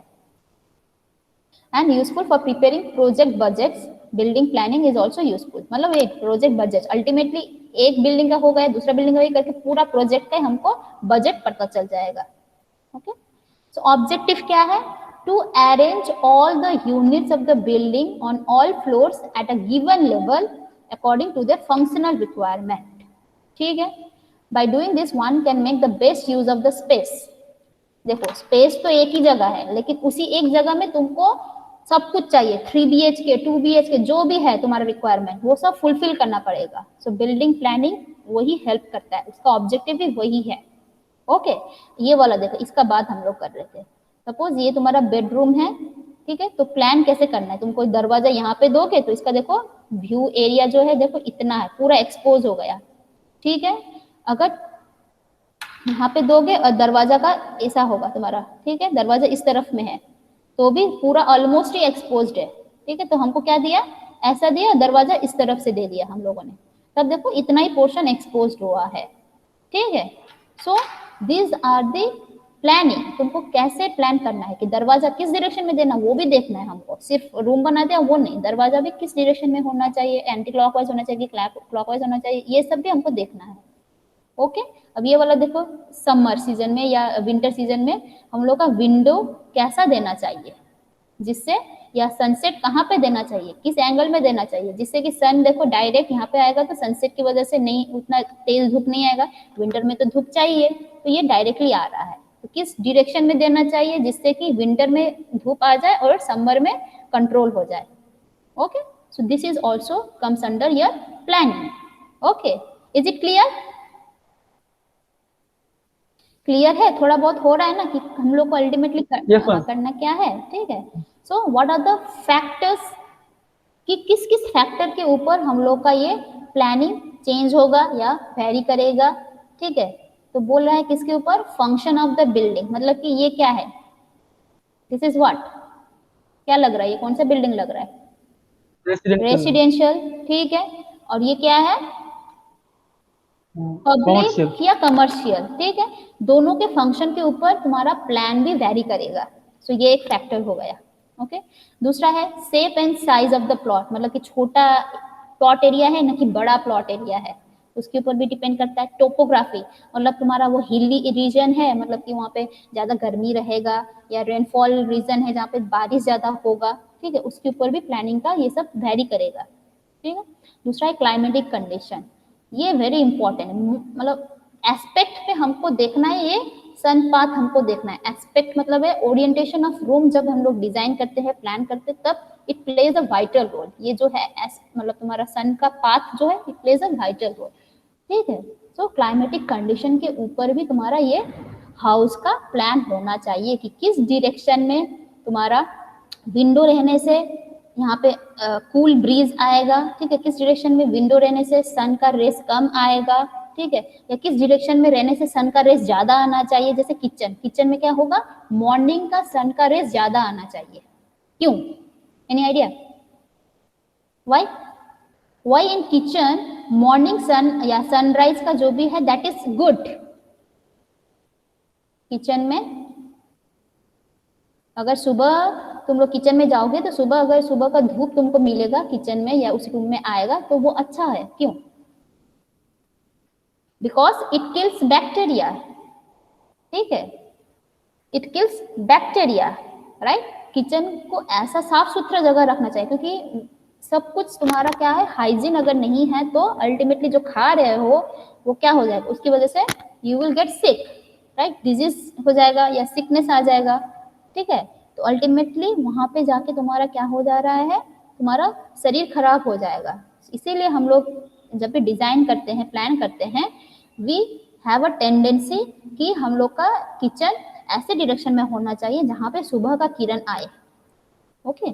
And useful for preparing project budgets, building planning is also useful. मतलब एक प्रोजेक्ट बजट अल्टीमेटली एक बिल्डिंग का हो गया, दूसरा बिल्डिंग का करके पूरा प्रोजेक्ट का हमको बजट पता चल जाएगा, ओके। सो ऑब्जेक्टिव क्या है, to arrange all the units of the building on all floors at a given level according to their functional requirement, ठीक है। By doing this one can make the best use of the space. देखो स्पेस तो एक ही जगह है, लेकिन उसी एक जगह में तुमको सब कुछ चाहिए, 3 BHK 2 BHK जो भी है तुम्हारा रिक्वायरमेंट वो सब फुलफिल करना पड़ेगा। सो बिल्डिंग प्लानिंग वही हेल्प करता है, उसका ऑब्जेक्टिव भी वही है, ओके। ये वाला देखो, इसका बात हम लोग कर रहे थे। सपोज ये तुम्हारा बेडरूम है, ठीक है, तो प्लान कैसे करना है, तुम कोई दरवाजा यहाँ पे दोगे तो इसका देखो व्यू एरिया जो है देखो इतना है, पूरा एक्सपोज हो गया, ठीक है। अगर यहाँ पे दोगे और दरवाजा का ऐसा होगा तुम्हारा, ठीक है, दरवाजा इस तरफ में है तो भी पूरा ऑलमोस्ट ही एक्सपोज्ड है, ठीक है। तो हमको क्या दिया, ऐसा दिया, दरवाजा इस तरफ से दे दिया हम लोगों ने, तब देखो इतना ही पोर्शन एक्सपोज्ड हुआ है, ठीक है। So these are the planning, तुमको कैसे प्लान करना है कि दरवाजा किस डायरेक्शन में देना वो भी देखना है हमको, सिर्फ रूम बना दिया वो नहीं, दरवाजा भी किस डायरेक्शन में होना चाहिए, एंटी क्लॉकवाइज होना चाहिए, क्लॉकवाइज होना चाहिए, ये सब भी हमको देखना है, ओके। अब ये वाला देखो, समर सीजन में या विंटर सीजन में हम लोग का विंडो कैसा देना चाहिए, जिससे या सनसेट कहाँ पे देना चाहिए, किस एंगल में देना चाहिए, जिससे कि सन देखो डायरेक्ट यहाँ पे आएगा तो सनसेट की वजह से नहीं उतना तेज धूप नहीं आएगा, विंटर में तो धूप चाहिए, तो ये डायरेक्टली आ रहा है, तो किस डायरेक्शन में देना चाहिए जिससे कि विंटर में धूप आ जाए और समर में कंट्रोल हो जाए, okay. So this is also comes under your planning, okay. Is it clear? Clear है, थोड़ा बहुत हो रहा है ना कि हम लोग को अल्टीमेटली करना क्या है, ठीक है। So what are the factors, कि किस किस फैक्टर के ऊपर हम लोग का ये प्लानिंग चेंज होगा या वेरी करेगा, ठीक है। तो बोल रहा है किसके ऊपर, फंक्शन ऑफ द बिल्डिंग, मतलब कि ये क्या है, दिस इज व्हाट, क्या लग रहा है, ये कौन सा बिल्डिंग लग रहा है, रेसिडेंशियल, ठीक है। और ये क्या है, पब्लिक या कमर्शियल, ठीक है। दोनों के फंक्शन के ऊपर तुम्हारा प्लान भी वेरी करेगा, सो ये एक फैक्टर हो गया, ओके। दूसरा है shape and size of the plot, मतलब कि छोटा प्लॉट एरिया है ना कि बड़ा प्लॉट एरिया है, उसके ऊपर भी डिपेंड करता है। टोपोग्राफी, मतलब तुम्हारा वो हिली रीजन है, मतलब कि वहाँ पे ज्यादा गर्मी रहेगा, या रेनफॉल रीजन है जहाँ पे बारिश ज्यादा होगा, ठीक है, उसके ऊपर भी प्लानिंग का ये सब वेरी करेगा, ठीक है। दूसरा है क्लाइमेटिक कंडीशन, ये वेरी इंपॉर्टेंट है, मतलब एस्पेक्ट पे हमको देखना है, ये सन पाथ हमको देखना है। एस्पेक्ट मतलब है ओरिएंटेशन ऑफ रूम, जब हम लोग डिजाइन करते हैं, प्लान करते हैं, तब it plays a vital role. ये जो है मतलब तुम्हारा सन का पाथ जो है, it plays a vital role, ठीक है। तो क्लाइमेटिक कंडीशन के ऊपर भी तुम्हारा ये हाउस का प्लान होना चाहिए कि किस डायरेक्शन में तुम्हारा विंडो रहने से यहाँ पे कूल ब्रीज आएगा, ठीक है, किस डायरेक्शन में विंडो रहने से सन का रेस कम आएगा, ठीक है, या किस डायरेक्शन में रहने से सन का रेस ज्यादा आना चाहिए। जैसे किचन में क्या होगा, मॉर्निंग का सन का रेस ज्यादा आना चाहिए। क्यों? Any idea why in kitchen morning sun या सनराइज का जो भी है दैट इज गुड। किचन में अगर सुबह तुम लोग किचन में जाओगे तो सुबह अगर सुबह का धूप तुमको मिलेगा किचन में या उस रूम में आएगा तो वो अच्छा है। क्यों? बिकॉज इट किल्स बैक्टीरिया, ठीक है, it kills bacteria, right. Kitchen को ऐसा साफ सुथरा जगह रखना चाहिए, क्योंकि सब कुछ तुम्हारा क्या है, हाइजीन अगर नहीं है तो अल्टीमेटली जो खा रहे हो वो क्या हो जाएगा, उसकी वजह से you will get sick, right, disease हो जाएगा या सिकनेस आ जाएगा, ठीक है। तो अल्टीमेटली वहां पे जाके तुम्हारा क्या हो जा रहा है, तुम्हारा शरीर खराब हो जाएगा। इसीलिए हम लोग जब भी डिजाइन करते हैं, प्लान करते हैं, वी हैव अ टेंडेंसी कि हम लोग का किचन ऐसे डायरेक्शन में होना चाहिए जहाँ पे सुबह का किरण आए, ओके,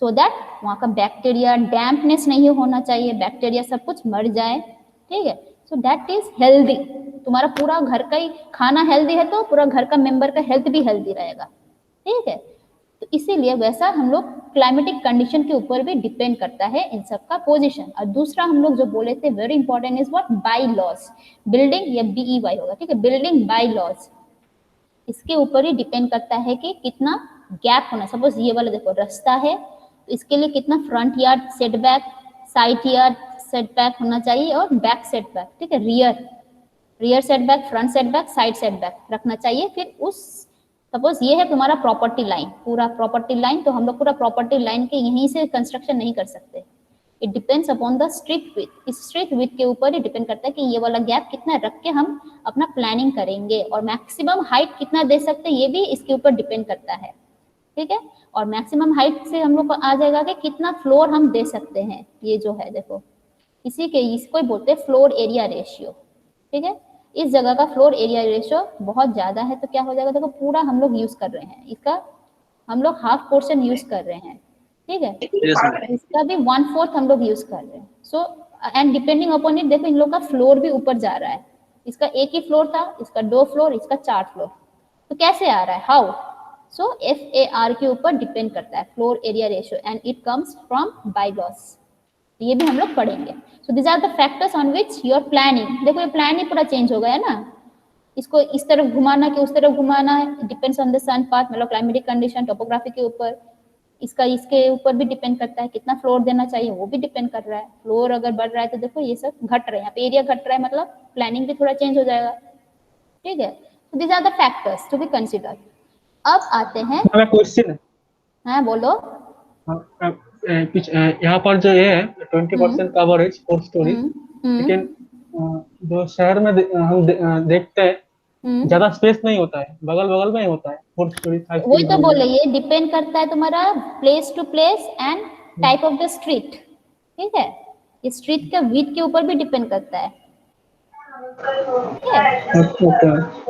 सो दैट वहाँ का बैक्टीरिया डैम्पनेस नहीं होना चाहिए, बैक्टीरिया सब कुछ मर जाए, ठीक है। So that is healthy. तुम्हारा पूरा घर का ही खाना हेल्दी है तो पूरा घर का मेंबर का हेल्थ भी हेल्दी रहेगा, ठीक है। तो इसीलिए वैसा हम लोग क्लाइमेटिक कंडीशन के ऊपर भी डिपेंड करता है इन सब का पोजीशन। और दूसरा हम लोग जो बोले थे very important is what, bylaws, building या BEY होगा, ठीक है, बिल्डिंग बाय लॉज, इसके ऊपर ही डिपेंड करता है कि कितना गैप होना। सपोज ये वाला देखो रास्ता है तो इसके लिए कितना front yard setback, side yard setback होना चाहिए और बैक सेटबैक, ठीक है, rear setback, front setback, side setback रखना चाहिए। फिर उस सपोज ये है तुम्हारा प्रॉपर्टी लाइन, पूरा प्रॉपर्टी लाइन, तो हम लोग पूरा प्रॉपर्टी लाइन के यहीं से कंस्ट्रक्शन नहीं कर सकते। It depends upon the street with, इस स्ट्रीट विथ के ऊपर ही डिपेंड करता है कि ये वाला गैप कितना रख के हम अपना प्लानिंग करेंगे, और मैक्सिमम हाइट कितना दे सकते हैं ये भी इसके ऊपर डिपेंड करता है, ठीक है। और मैक्सिमम हाइट से हम लोग को आ जाएगा कि कितना फ्लोर हम दे सकते हैं। ये जो है देखो, इसको ही बोलते हैं फ्लोर एरिया रेशियो, ठीक है। इस जगह का फ्लोर एरिया रेशियो बहुत ज्यादा है तो क्या हो जाएगा, देखो पूरा हम लोग यूज कर रहे हैं, इसका हम लोग हाफ पोर्शन यूज कर रहे हैं, ठीक है, इसका भी 1/4 हम लोग यूज कर रहे हैं। So and depending upon it, देखो इन लोग का फ्लोर भी ऊपर जा रहा है, इसका एक ही फ्लोर था, इसका 2 फ्लोर, इसका 4 फ्लोर, तो कैसे आ रहा है, हाउ। सो FAR के ऊपर डिपेंड करता है floor area ratio and it comes from bylaws. ये भी हम लोग पढ़ेंगे। So this are the factors on which your planning, देखो ये प्लान ही पूरा चेंज हो गया ना, इसको इस तरफ घुमाना कि उस तरफ घुमाना है, depends on the sun path, मतलब क्लाइमेटिक कंडीशन, टोपोग्राफी के ऊपर, इसका इसके ऊपर भी डिपेंड करता है, कितना फ्लोर देना चाहिए वो भी डिपेंड कर रहा है। फ्लोर अगर बढ़ रहा है तो देखो ये सब घट रहा है, यहाँ पे एरिया घट रहा है, मतलब प्लानिंग भी थोड़ा चेंज हो जाएगा, ठीक है। So this are the factors to be consider. अब आते हैं, मेरा क्वेश्चन है, हाँ बोलो। यहाँ पर जो ये है 20% कवरेज 4 स्टोरी, लेकिन जो शहर में हम देखते हैं ज्यादा स्पेस नहीं होता है, बगल बगल में ही होता है 4 स्टोरी 5 वही तो स्टोरी। बोले, ये डिपेंड करता है तुम्हारा place to place and type of the street, ठीक है, ये स्ट्रीट का विड्थ के ऊपर भी डिपेंड करता है, ठीक है, ठीक है।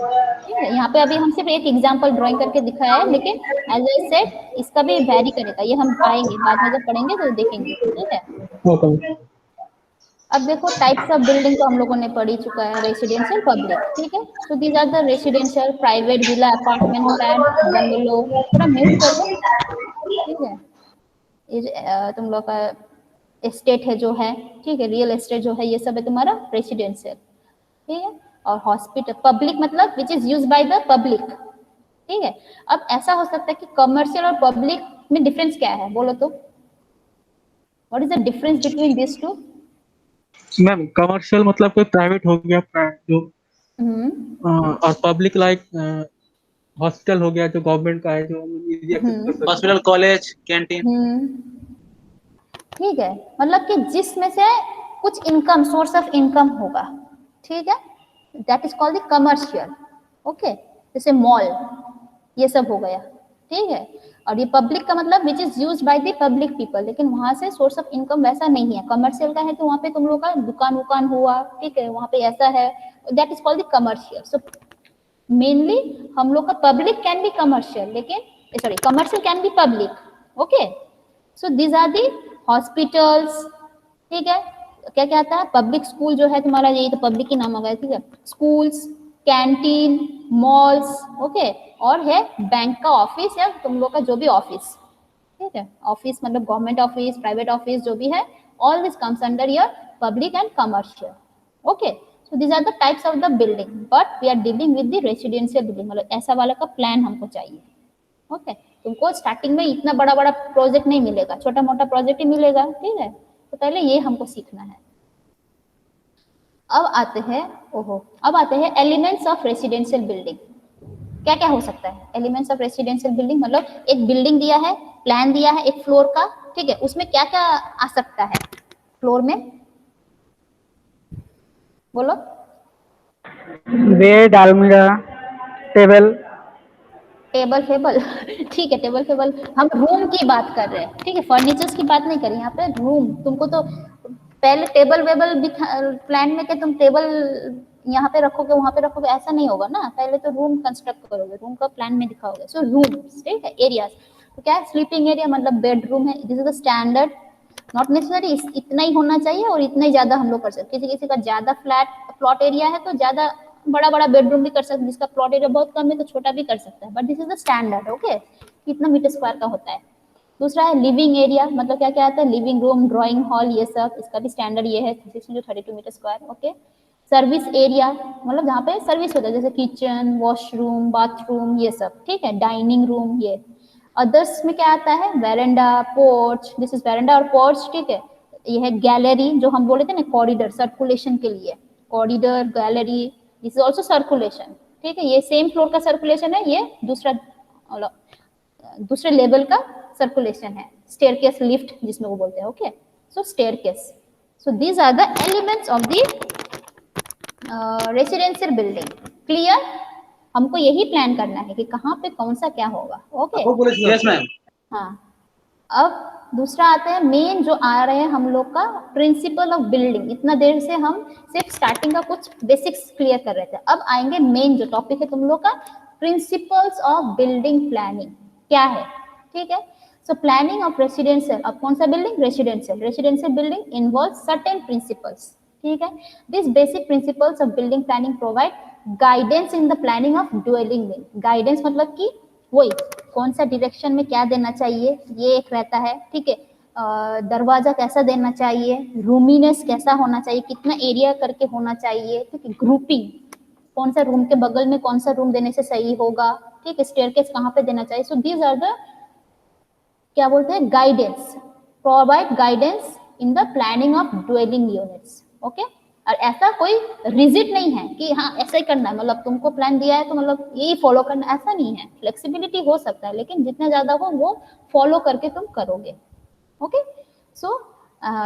यहाँ पे अभी हम सिर्फ एक एग्जांपल ड्राइंग करके दिखाया है, लेकिन एज आई सेड इसका भी वैरी करेगा, ये हम आएंगे बाद में जब पढ़ेंगे तो देखेंगे, ठीक है। अब देखो टाइप्स ऑफ बिल्डिंग तो हम लोगों ने पढ़ ही चुका है, रेसिडेंशियल, पब्लिक, ठीक है। So these are the residential, private, villa, apartment, flat, bungalow, थोड़ा म्यूट कर दो, ठीक है। ये तुम लोग का एस्टेट है जो है, ठीक है, रियल एस्टेट जो है, ये सब है तुम्हारा रेसिडेंशियल, ठीक है। और हॉस्पिटल, पब्लिक मतलब which is use by the public, ठीक है। अब ऐसा हो सकता है कि कमर्शियल और पब्लिक में डिफरेंस क्या है, बोलो तो, what is the difference between this two. Ma'am commercial मतलब कोई प्राइवेट हो गया, जो और पब्लिक लाइक हॉस्पिटल हो गया जो गवर्नमेंट का है, जो हम इजी एक्सेस कर सकते हैं, हॉस्पिटल, कॉलेज, कैंटीन, ठीक है, मतलब कि जिसमें से कुछ इनकम, सोर्स ऑफ इनकम होगा, ठीक है। That is called the commercial. Okay, जैसे मॉल, ये सब हो गया, ठीक है। और ये पब्लिक का मतलब which is used by the public people, लेकिन वहां से सोर्स ऑफ इनकम वैसा नहीं है। कमर्शियल का है तो वहां पे तुम लोग का दुकान वुकान हुआ, ठीक है, वहां पे ऐसा है, that is called the commercial. So mainly हम लोग का पब्लिक कैन बी कमर्शियल, लेकिन sorry commercial can be public. Okay, so these are the hospitals, ठीक है। क्या क्या आता है, पब्लिक स्कूल जो है तुम्हारा, यही तो पब्लिक ही नाम आ गया, ठीक है। स्कूल्स, कैंटीन, मॉल्स, ओके, और है बैंक का ऑफिस या तुम लोग का जो भी ऑफिस, ठीक है। ऑफिस मतलब गवर्नमेंट ऑफिस, प्राइवेट ऑफिस, जो भी है, all this comes under your public and commercial. Okay, so these are the types of the building, but we are dealing with the residential building, मतलब ऐसा वाला का प्लान हमको चाहिए। ओके, तुमको स्टार्टिंग में इतना बड़ा बड़ा प्रोजेक्ट नहीं मिलेगा, छोटा मोटा प्रोजेक्ट ही मिलेगा, ठीक है। तो पहले ये हमको सीखना है। अब आते हैं एलिमेंट्स ऑफ रेसिडेंशियल बिल्डिंग। क्या क्या हो सकता है एलिमेंट्स ऑफ रेसिडेंशियल बिल्डिंग, मतलब एक बिल्डिंग दिया है, प्लान दिया है एक फ्लोर का, ठीक है, उसमें क्या क्या आ सकता है फ्लोर में, बोलो। बेड, अलमीरा, टेबल। टेबल ठीक है, टेबल हम रूम की बात कर रहे हैं, ठीक है, फर्नीचर्स की बात नहीं कर रहे यहाँ पे, रूम। तुमको तो पहले टेबल वेबल प्लान में, क्या तुम टेबल यहाँ पे रखोगे वहां पे रखोगे, ऐसा नहीं होगा ना। पहले तो रूम कंस्ट्रक्ट करोगे, रूम का प्लान में दिखाओगे। सो रूम, ठीक है, एरियाज। तो क्या है, स्लीपिंग एरिया मतलब बेडरूम है, this is the standard, not necessary इतना ही होना चाहिए और इतना ही ज्यादा हम लोग कर सकते। किसी किसी का ज्यादा फ्लैट प्लॉट एरिया है तो ज्यादा बड़ा बड़ा बेडरूम भी कर सकते, जिसका प्लॉट एरिया बहुत कम है तो छोटा भी कर सकता है, but this is the standard. Okay, कितना मीटर स्क्वायर का होता है। दूसरा है लिविंग एरिया, मतलब क्या क्या आता है, लिविंग रूम, ड्राइंग हॉल, ये सब, इसका भी स्टैंडर्ड ये है 32 meter square. Okay, service area मतलब जहाँ पे सर्विस होता है, जैसे किचन, वॉशरूम, बाथरूम, ये सब, ठीक है, डाइनिंग रूम, ये। अदर्स में क्या आता है, veranda, porch, this is veranda और पोर्च, ठीक है। ये है गैलरी, जो हम बोले थे ना, कॉरिडोर सर्कुलेशन के लिए, corridor, gallery, this is also circulation, ठीक है। ये सेम फ्लोर का सर्कुलेशन है, ये दूसरे लेवल का सर्कुलेशन है। स्टेयरकेस, लिफ्ट जिसमें वो बोलते हैं। Okay, so staircase. So these are the elements of the residential building. Clear? हमको यही प्लान करना है कि कहाँ पे कौन सा क्या होगा। Okay, yes ma'am. हाँ, अब दूसरा आता है मेन जो आ रहे हैं हम लोग का, प्रिंसिपल ऑफ बिल्डिंग। इतना देर से हम सिर्फ स्टार्टिंग का कुछ बेसिक्स क्लियर कर रहे थे, अब आएंगे मेन जो टॉपिक है तुम लोग का, प्रिंसिपल्स ऑफ बिल्डिंग प्लानिंग क्या है, ठीक है। सो प्लानिंग ऑफ रेसिडेंशियल, अब कौन सा building, residential building involve certain principles, ठीक है। This basic principles of building planning provide guidance in the planning of dwelling. Guidance मतलब कि वही कौन सा डायरेक्शन में क्या देना चाहिए, ये एक रहता है, ठीक है। दरवाजा कैसा देना चाहिए, रूमीनेस कैसा होना चाहिए, कितना एरिया करके होना चाहिए, ठीक है। ग्रुपिंग, कौन सा रूम के बगल में कौन सा रूम देने से सही होगा, ठीक है। स्टेयरकेस कहाँ पे देना चाहिए। सो दीज आर द क्या बोलते हैं, guidance, provide guidance in the planning of dwelling units. Okay, और ऐसा कोई रिजिड नहीं है कि हाँ ऐसा ही करना है, मतलब तुमको प्लान दिया है तो मतलब यही फॉलो करना, ऐसा नहीं है। फ्लेक्सिबिलिटी हो सकता है, लेकिन जितना ज्यादा हो वो फॉलो करके तुम करोगे। Okay, so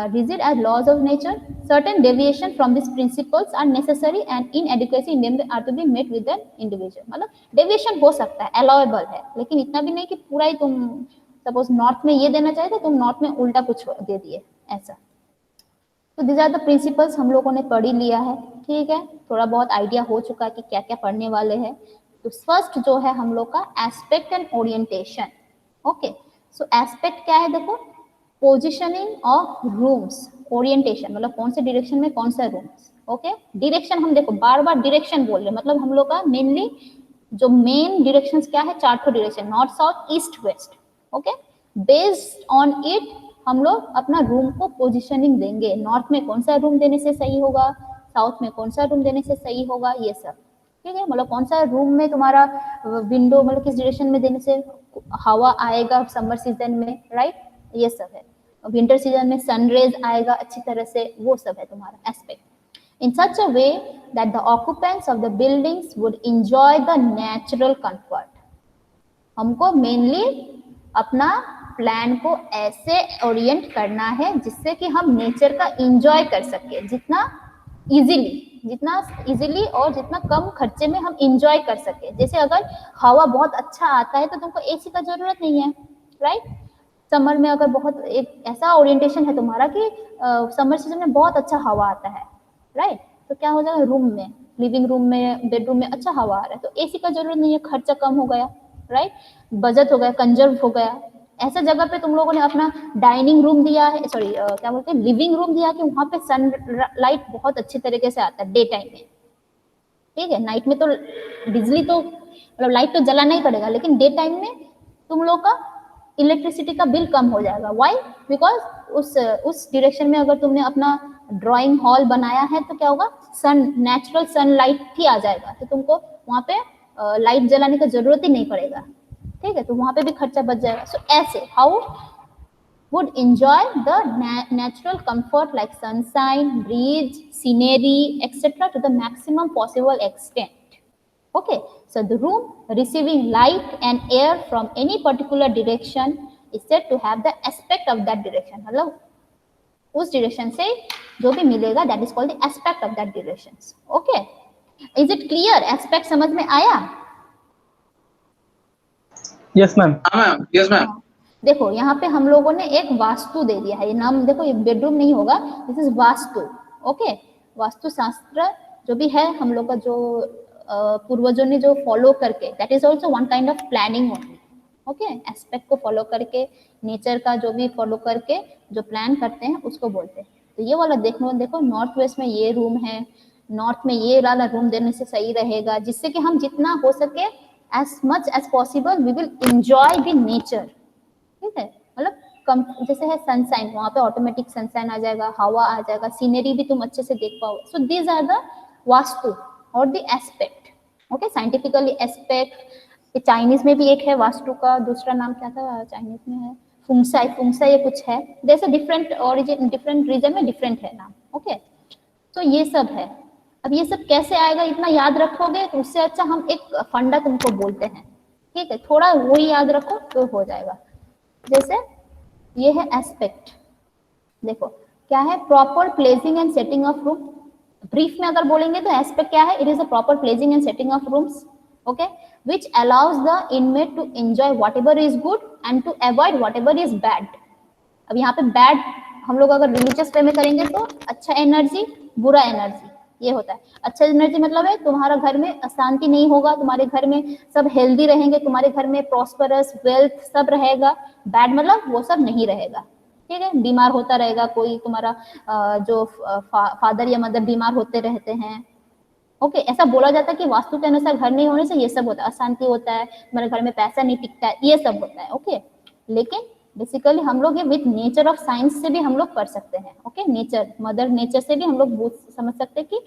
rigid as laws of nature, certain deviation from these principles are necessary and inadequacy in them are to be met with an individual। मतलब डेविएशन हो सकता है, अलाउएबल है, लेकिन इतना भी नहीं कि पूरा ही तुम सपोज नॉर्थ में ये देना चाहिए तो तुम नॉर्थ में उल्टा कुछ दे दिए, ऐसा। तो दिस आर द प्रिंसिपल्स हम लोगों ने पढ़ ही लिया है, ठीक है। थोड़ा बहुत आइडिया हो चुका है कि क्या क्या पढ़ने वाले हैं। तो फर्स्ट जो है हम लोग का aspect and orientation. Okay, so aspect क्या है, देखो, पोजिशनिंग ऑफ रूम्स, ओरिएंटेशन मतलब कौन से डायरेक्शन में कौन सा रूम्स। ओके, डायरेक्शन हम देखो बार बार डायरेक्शन बोल रहे हैं, मतलब हम लोग का मेनली जो मेन डायरेक्शंस क्या है, 4 direction, north, south, east, west. Okay, based on it हम लोग अपना रूम को पोजिशनिंग देंगे, नॉर्थ में कौन सा रूम देने से सही होगा, साउथ में कौन सा रूम देने से सही होगा, ये सब, ठीक है। मतलब कौन सा रूम में तुम्हारा विंडो मतलब किस डायरेक्शन में देने से हवा आएगा समर सीजन में, राइट, ये सब है। विंटर सीजन में सनरेज आएगा अच्छी तरह से, वो सब है तुम्हारा aspect. In such a way that the occupants of the buildings would enjoy the natural comfort. हमको मेनली अपना प्लान को ऐसे ओरिएंट करना है जिससे कि हम नेचर का एंजॉय कर सके जितना इजीली, जितना इजीली और जितना कम खर्चे में हम इंजॉय कर सके। जैसे अगर हवा बहुत अच्छा आता है तो तुमको एसी का जरूरत नहीं है, राइट। समर में अगर बहुत एक ऐसा ओरिएंटेशन है तुम्हारा कि समर सीजन में बहुत अच्छा हवा आता है, राइट, तो क्या हो जाएगा, रूम में, लिविंग रूम में, बेडरूम में अच्छा हवा आ रहा है, तो एसी का जरूरत नहीं है, खर्चा कम हो गया, राइट, बजट हो गया, कंजर्व हो गया। ऐसा जगह पे तुम लोगों ने अपना डाइनिंग रूम दिया है, सॉरी क्या बोलते हैं, लिविंग रूम दिया कि वहां पे सन लाइट बहुत अच्छी तरीके से आता है डे टाइम में, ठीक है। नाइट में तो बिजली तो मतलब लाइट तो जलाना ही पड़ेगा, लेकिन डे टाइम में तुम लोग का इलेक्ट्रिसिटी का बिल कम हो जाएगा। व्हाई? बिकॉज उस डायरेक्शन में अगर तुमने अपना ड्राइंग हॉल बनाया है तो क्या होगा, नेचुरल सनलाइट ही आ जाएगा, तो तुमको वहां पे लाइट जलाने का जरूरत ही नहीं पड़ेगा, ठीक है, तो वहां पे भी खर्चा बच जाएगा। सो ऐसे how would enjoy the natural comfort like sunshine, breeze, scenery, etc. to the maximum possible extent. Okay, so the room receiving light and air from any particular direction is said to have the aspect of that direction. मतलब उस direction से जो भी मिलेगा that is called the aspect of that directions. Okay, is it clear? Aspect समझ में आया? Yes ma'am. हाँ मैम, यस मैम। देखो यहाँ पे हम लोगों ने एक वास्तु दे दिया है, ये नाम देखो, ये बेडरूम नहीं होगा, this is vastu. Okay, vastu शास्त्र जो भी है हम लोग का, जो पूर्वजों ने जो फॉलो करके, that is also one kind of planning only. Okay, aspect को फॉलो करके, नेचर का जो भी फॉलो करके जो प्लान करते हैं उसको बोलते हैं। तो ये वाला देखो नॉर्थ वेस्ट में ये रूम है, नॉर्थ में ये वाला रूम देने से सही रहेगा, जिससे कि हम जितना हो सके as much as possible we will enjoy the nature, ठीक है। मतलब कम, जैसे है सनसाइन, वहां पे ऑटोमेटिक सनसाइन आ जाएगा, हवा आ जाएगा, सीनरी भी तुम अच्छे से देख पाओगे। So these are the Vastu और the aspect. Okay, scientifically aspect, Chinese में भी एक है वास्तु का, दूसरा नाम क्या था चाइनीज में है, फुंगसाई, फुंगसाई ये कुछ है, जैसे डिफरेंट ओरिजिन, डिफरेंट रीजन में डिफरेंट है नाम। ओके, तो ये सब है। अब ये सब कैसे आएगा इतना याद रखोगे तो उससे अच्छा हम एक फंडा तुमको बोलते हैं, ठीक है, थोड़ा वो ही याद रखो तो हो जाएगा। जैसे ये है एस्पेक्ट, देखो क्या है, proper placing and setting of room. Brief में अगर बोलेंगे तो एस्पेक्ट क्या है, it is a proper placing and setting of rooms, okay, which allows the inmate to enjoy whatever is good and to avoid whatever is bad। अब यहाँ पे बैड हम लोग अगर रिलीजियस वे में करेंगे तो अच्छा एनर्जी, बुरा एनर्जी, ये होता है। अच्छा एनर्जी मतलब है तुम्हारा घर में अशांति नहीं होगा, तुम्हारे घर में सब हेल्दी रहेंगे, तुम्हारे घर में प्रॉस्परस वेल्थ सब रहेगा। बैड मतलब वो सब नहीं रहेगा, ठीक है, बीमार होता रहेगा कोई, तुम्हारा जो फादर या मदर बीमार होते रहते हैं। ओके, ऐसा बोला जाता है कि वास्तु के अनुसार घर नहीं होने से ये सब होता है, अशांति होता है, हमारे घर में पैसा नहीं टिकता है, ये सब होता है। ओके, लेकिन बेसिकली हम लोग ये विद नेचर ऑफ साइंस से भी हम लोग कर सकते हैं। ओके, नेचर, मदर नेचर से भी हम लोग समझ सकते हैं कि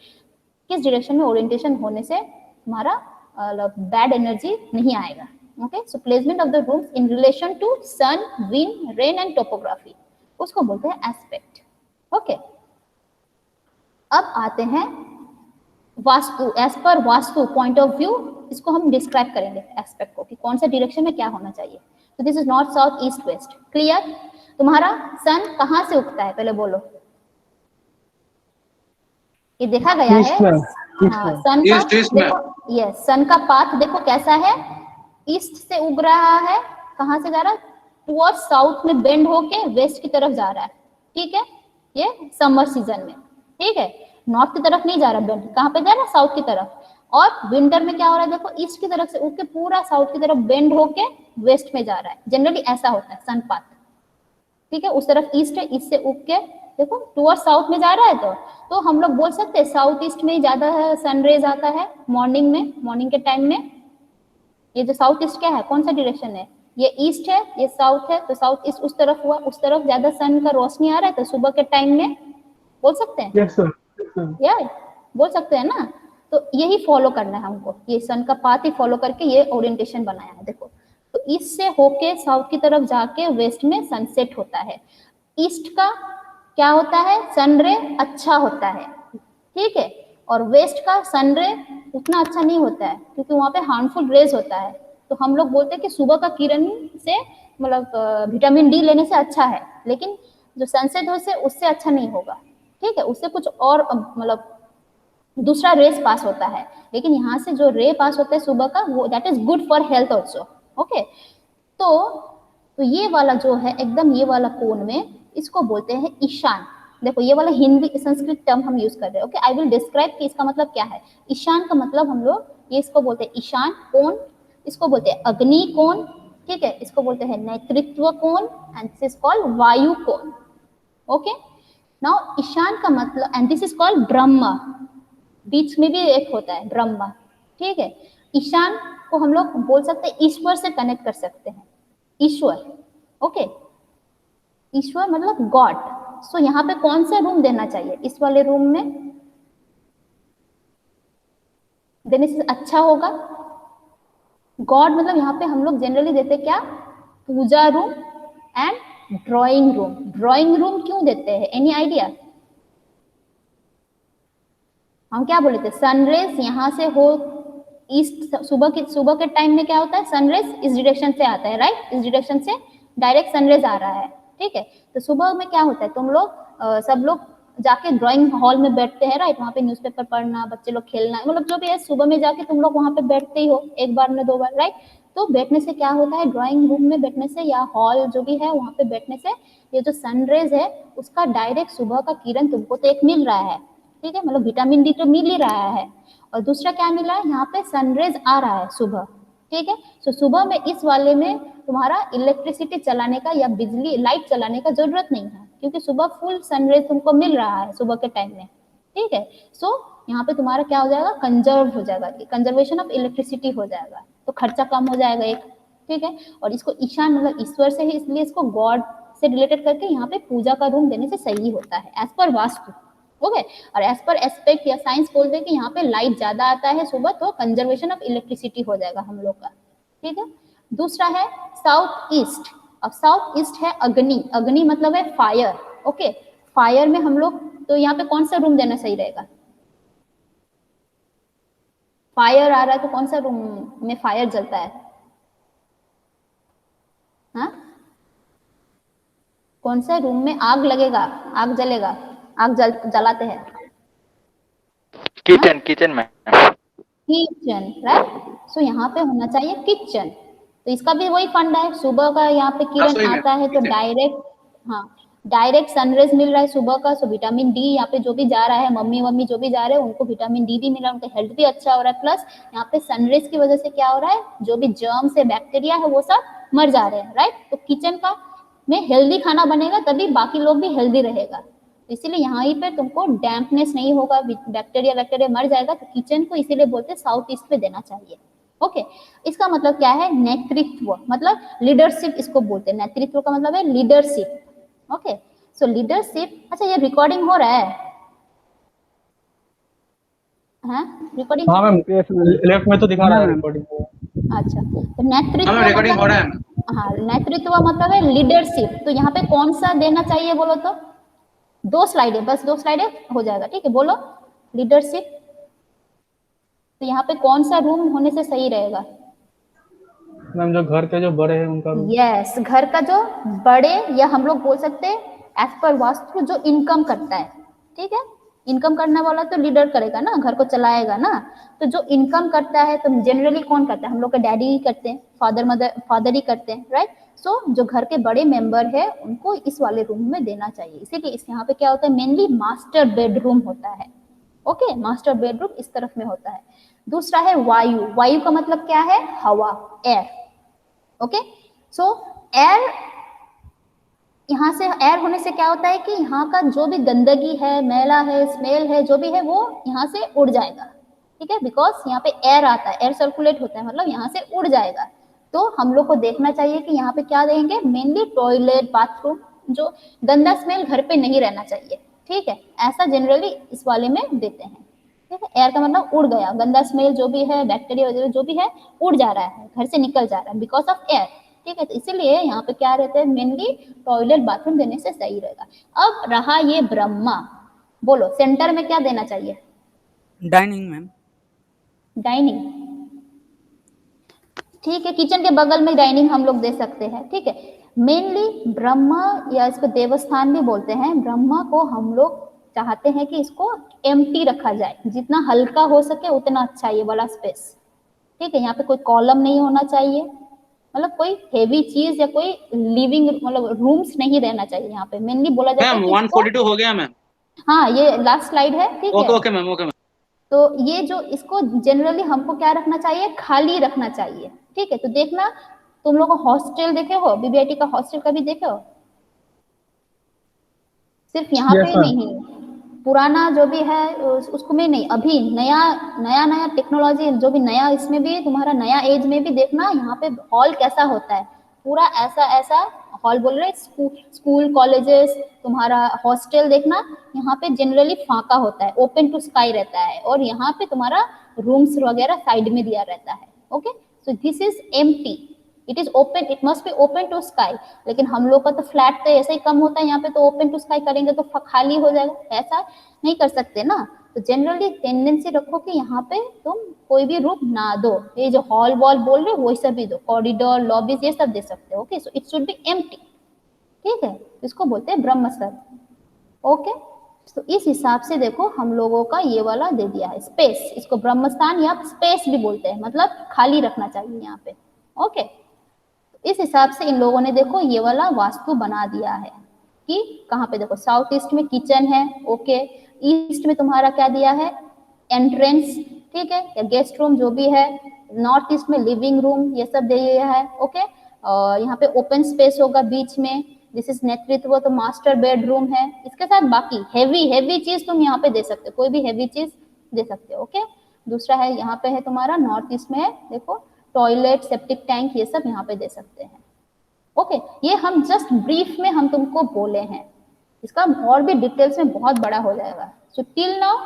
किस डायरेक्शन में ओरिएंटेशन होने से हमारा बैड एनर्जी नहीं आएगा। Okay, so placement of the rooms in relation to sun, wind, rain and topography, उसको बोलते हैं एस्पेक्ट। ओके, अब आते हैं vastu, as per vastu point of view, इसको हम डिस्क्राइब करेंगे एस्पेक्ट को कि कौन सा डायरेक्शन में क्या होना चाहिए। तो this is north, south, east, west. Clear? तुम्हारा सन कहाँ से उगता है पहले बोलो, ये देखा गया है। हाँ, सन का देखो, यस, सन का पाथ देखो कैसा है, ईस्ट से उग रहा है, कहाँ से जा रहा है, टुवर्ड्स साउथ में बेंड होके वेस्ट की तरफ जा रहा है, ठीक है, ये समर सीजन में, ठीक है, नॉर्थ की तरफ नहीं जा रहा बेंड, कहाँ पे जा रहा है, साउथ की तरफ। और विंटर में क्या हो रहा है, देखो ईस्ट की तरफ से उग के पूरा साउथ की तरफ बेंड होके वेस्ट में जा रहा है। जनरली ऐसा होता है सन पाथ, ठीक है, उस तरफ ईस्ट है, ईस्ट से उग के देखो टुवर्ड साउथ में जा रहा है, तो हम लोग बोल सकते हैं साउथ ईस्ट में ज्यादा सनरेज आता है मॉर्निंग में, मॉर्निंग के टाइम में। ये जो साउथ ईस्ट क्या है, कौन सा डायरेक्शन है, ये ईस्ट है, ये साउथ है, तो साउथ ईस्ट उस तरफ हुआ, उस तरफ ज्यादा सन का रोशनी आ रहा है, तो सुबह के टाइम में बोल सकते हैं। यस सर, यार बोल सकते हैं ना, तो यही फॉलो करना है हमको, ये सन का पाथ ही फॉलो करके ये ओरिएंटेशन बनाया है। देखो, तो ईस्ट से होके साउथ की तरफ जाके वेस्ट में सनसेट होता है। ईस्ट का क्या होता है, सन रे अच्छा होता है, ठीक है, और वेस्ट का सन रे उतना अच्छा नहीं होता है क्योंकि वहां पे हार्मफुल रेज होता है। तो हम लोग बोलते हैं कि सुबह का किरण से मतलब विटामिन डी लेने से अच्छा है, लेकिन जो सनसेट हो से उससे अच्छा नहीं होगा, ठीक है, उससे कुछ और मतलब दूसरा रेस पास होता है, लेकिन यहाँ से जो रे पास होता है सुबह का वो that is good for health also. Okay, तो ये वाला जो है एकदम ये वाला कोण में इसको बोलते हैं ईशान। देखो ये वाला हिंदी संस्कृत टर्म हम यूज कर रहे हैं। ओके, आई विल डिस्क्राइब कि इसका मतलब क्या है। ईशान का मतलब हम लोग ये इसको बोलते हैं ईशान कोण, इसको बोलते हैं अग्नि कोण, ठीक है, इसको बोलते हैं नेतृत्व कोण एंड दिस इज कॉल्ड वायु कोण। ओके, नाउ ईशान का मतलब and this is called Brahma, बीच में भी एक होता है ब्रह्मा, ठीक है। ईशान को हम लोग बोल सकते हैं ईश्वर से कनेक्ट कर सकते हैं, ईश्वर। ओके, ईश्वर मतलब गॉड। सो यहाँ पे कौन सा रूम देना चाहिए, इस वाले रूम में देने से अच्छा होगा। गॉड मतलब यहाँ पे हम लोग जनरली देते क्या, puja room and drawing room. Drawing room क्यों देते हैं, एनी आइडिया? हम क्या बोले थे, सनरेज यहाँ से हो ईस्ट, सुबह के टाइम में क्या होता है, सनरेज इस डायरेक्शन से आता है, राइट, इस डायरेक्शन से डायरेक्ट सनरेज आ रहा है, ठीक है। तो सुबह में क्या होता है, तुम लोग सब लोग जाके ड्राइंग हॉल में बैठते हैं, राइट, वहाँ पे न्यूज़पेपर पढ़ना, बच्चे लोग खेलना, मतलब जो भी है, सुबह में जाके तुम लोग वहाँ पे बैठते ही हो, एक बार में 2 बार, राइट। तो बैठने से क्या होता है, ड्राइंग रूम में बैठने से या हॉल जो भी है वहाँ पे बैठने से ये जो सनरेज है उसका डायरेक्ट सुबह का किरण तुमको तो एक मिल रहा है, ठीक है, मतलब विटामिन डी तो मिल ही रहा है, और दूसरा क्या मिल रहा है, यहाँ पे सनरेज आ रहा है सुबह, ठीक है। तो सुबह में इस वाले में तुम्हारा इलेक्ट्रिसिटी चलाने का या बिजली लाइट चलाने का जरूरत नहीं है, क्योंकि सुबह फुल सनरेज तुमको मिल रहा है सुबह के टाइम में, ठीक है। सो यहाँ पे तुम्हारा क्या हो जाएगा, कंजर्व हो जाएगा, कंजर्वेशन ऑफ इलेक्ट्रिसिटी हो जाएगा, तो खर्चा कम हो जाएगा एक, ठीक है। और इसको ईशान मतलब ईश्वर से ही, इसलिए इसको गॉड से रिलेटेड करके यहाँ पे पूजा का रूम देने से सही होता है एज पर वास्तु। ओके, और एज पर एस्पेक्ट या साइंस बोल दे कि यहाँ पे लाइट ज्यादा आता है सुबह, तो कंजर्वेशन ऑफ इलेक्ट्रिसिटी हो जाएगा हम लोग का, ठीक है। दूसरा है साउथ ईस्ट। अब साउथ ईस्ट है अग्नि, अग्नि मतलब है फायर। ओके, फायर में हम लोग, तो यहाँ पे कौन सा रूम देना सही रहेगा, फायर आ रहा है तो कौन सा रूम में फायर जलता है, हाँ, कौन सा रूम में आग लगेगा, आग जलेगा, आग जलाते हैं, किचन, किचन में, किचन, राइट। सो यहाँ पे होना चाहिए किचन। तो इसका भी वही फंडा है, सुबह का यहाँ पे किरण आता है तो डायरेक्ट, हाँ, डायरेक्ट सनरेज मिल रहा है सुबह का, सो विटामिन डी यहाँ पे जो भी जा रहा है, मम्मी जो भी जा रहे हैं उनको विटामिन डी भी मिल रहा है, उनका हेल्थ भी अच्छा हो रहा है, प्लस यहाँ पे सनरेज की वजह से क्या हो रहा है, जो भी जर्म्स है, बैक्टीरिया है, वो सब मर जा रहे हैं, राइट। तो किचन का में हेल्दी खाना बनेगा तभी बाकी लोग भी हेल्दी रहेगा, इसीलिए यहाँ ही पे तुमको डैम्पनेस नहीं होगा, बैक्टीरिया मर जाएगा, तो किचन को इसीलिए बोलते हैं साउथ ईस्ट पे देना चाहिए। ओके, इसका मतलब क्या है, नेतृत्व मतलब लीडरशिप इसको बोलते हैं, नेतृत्व का मतलब है लीडरशिप। ओके, सो लीडरशिप, अच्छा ये रिकॉर्डिंग हो रहा है, हाँ रिकॉर्डिंग, हाँ मैम, लेफ्ट में तो दिखा रहा है रिकॉर्डिंग। अच्छा, तो नेतृत्व रिकॉर्डिंग हो रहा है, हाँ, नेतृत्व मतलब है लीडरशिप। तो यहाँ पे कौन सा देना चाहिए बोलो तो, 2 स्लाइडें, बस 2 स्लाइडें हो जाएगा, ठीक है, बोलो लीडरशिप। तो यहाँ पे कौन सा रूम होने से सही रहेगा, मैम जो घर के जो बड़े हैं उनका रूम। यस, घर का जो बड़े, या हम लोग बोल सकते हैं एज पर वास्तु जो इनकम करता है, ठीक है, इनकम करने वाला तो लीडर करेगा ना, घर को चलाएगा ना। तो जो इनकम करता है तो जनरली कौन करता है, हम लोग के डैडी ही करते हैं, फादर ही करते हैं, राइट। सो जो घर के बड़े मेंबर है उनको इस वाले रूम में देना चाहिए, इसीलिए इस यहाँ पे क्या होता है, मेनली मास्टर बेडरूम होता है। ओके, मास्टर बेडरूम इस तरफ में होता है। दूसरा है वायु, वायु का मतलब क्या है, हवा, एयर। ओके, सो एयर, यहाँ से एयर होने से क्या होता है कि यहाँ का जो भी गंदगी है, मैला है, स्मेल है, जो भी है वो यहाँ से उड़ जाएगा, ठीक है, बिकॉज यहाँ पे एयर आता है, एयर सर्कुलेट होता है, मतलब यहाँ से उड़ जाएगा। तो हम लोग को देखना चाहिए कि यहाँ पे क्या देंगे, मेनली टॉयलेट, बाथरूम, जो गंदा स्मेल घर पे नहीं रहना चाहिए, ठीक है, ऐसा जनरली इस वाले में देते हैं, ठीक है। एयर का मतलब उड़ गया, गंदा स्मेल जो भी है, बैक्टीरिया वगैरह जो भी है उड़ जा रहा है, घर से निकल जा रहा है बिकॉज ऑफ एयर, ठीक है। तो इसीलिए यहाँ पे क्या रहते हैं, मेनली टॉयलेट बाथरूम देने से सही रहेगा। अब रहा ये ब्रह्मा, बोलो सेंटर में क्या देना चाहिए, डाइनिंग मैम, डाइनिंग, ठीक है, किचन के बगल में डाइनिंग हम लोग दे सकते हैं, ठीक है। मेनली ब्रह्मा या इसको देवस्थान भी बोलते हैं, ब्रह्मा को हम लोग चाहते हैं कि इसको एम्प्टी रखा जाए, जितना हल्का हो सके उतना अच्छा ये वाला स्पेस, ठीक है। यहाँ पे कोई कॉलम नहीं होना चाहिए, मतलब कोई हेवी चीज या कोई लिविंग मतलब रूम्स नहीं रहना चाहिए। यहाँ पे मेनली बोला जाता है मैम कि 142 हो गया मैम। हाँ ये लास्ट स्लाइड है, ठीक है। Okay okay ma'am, okay ma'am. तो ये जो इसको जनरली हमको क्या रखना चाहिए, खाली रखना चाहिए, ठीक है। तो देखना तुम लोग हॉस्टल देखे हो, बीबीआईटी का हॉस्टल कभी देखे हो? सिर्फ यहाँ Yes, पे ma'am. नहीं, पुराना जो भी है उसको में नहीं, अभी नया नया नया टेक्नोलॉजी जो भी नया, इसमें भी तुम्हारा नया एज में भी देखना यहाँ पे हॉल कैसा होता है, पूरा ऐसा ऐसा हॉल बोल रहे, स्कूल कॉलेजेस तुम्हारा हॉस्टल देखना यहाँ पे जनरली फांका होता है, ओपन टू स्काई रहता है, और यहाँ पे तुम्हारा रूम्स वगैरह साइड में दिया रहता है। Okay, so this is empty, it is open, it must be open to sky. लेकिन हम लोग का तो फ्लैट तो ऐसे ही कम होता है, यहाँ पे तो ओपन टू स्काई करेंगे तो खाली हो जाएगा, ऐसा नहीं कर सकते ना। तो जनरली टेंडेंसी रखो कि यहाँ पे तुम कोई भी रूम ना दो, ये जो हॉल वॉल बोल रहे हो वही सब भी दो, कॉरिडोर लॉबीज ये सब दे सकते हो। Okay, so it should be empty, ठीक है। इसको बोलते हैं ब्रह्म स्तर। ओके, तो इस हिसाब से देखो हम लोगों का ये वाला दे दिया है स्पेस, इसको ब्रह्म स्थान या स्पेस भी बोलते हैं, मतलब खाली रखना चाहिए यहाँ पे। ओके, इस हिसाब से इन लोगों ने देखो ये वाला वास्तु बना दिया है कि कहाँ पे देखो साउथ ईस्ट में किचन है, ओके, ईस्ट में तुम्हारा क्या दिया है, एंट्रेंस, ठीक है, या गेस्ट रूम जो भी है, नॉर्थ ईस्ट में लिविंग रूम ये सब दे दिया है। ओके, और यहाँ पे ओपन स्पेस होगा बीच में, दिस इज नेतृत्व, तो मास्टर बेडरूम है, इसके साथ बाकी हैवी हैवी चीज तुम यहाँ पे दे सकते हो, कोई भी हैवी चीज दे सकते हो। ओके, दूसरा है यहाँ पे है तुम्हारा नॉर्थ ईस्ट में है देखो टॉयलेट सेप्टिक टैंक ये सब यहाँ पे दे सकते हैं। ओके, ये हम जस्ट ब्रीफ में हम तुमको बोले हैं, इसका और भी डिटेल्स में बहुत बड़ा हो जाएगा। So till now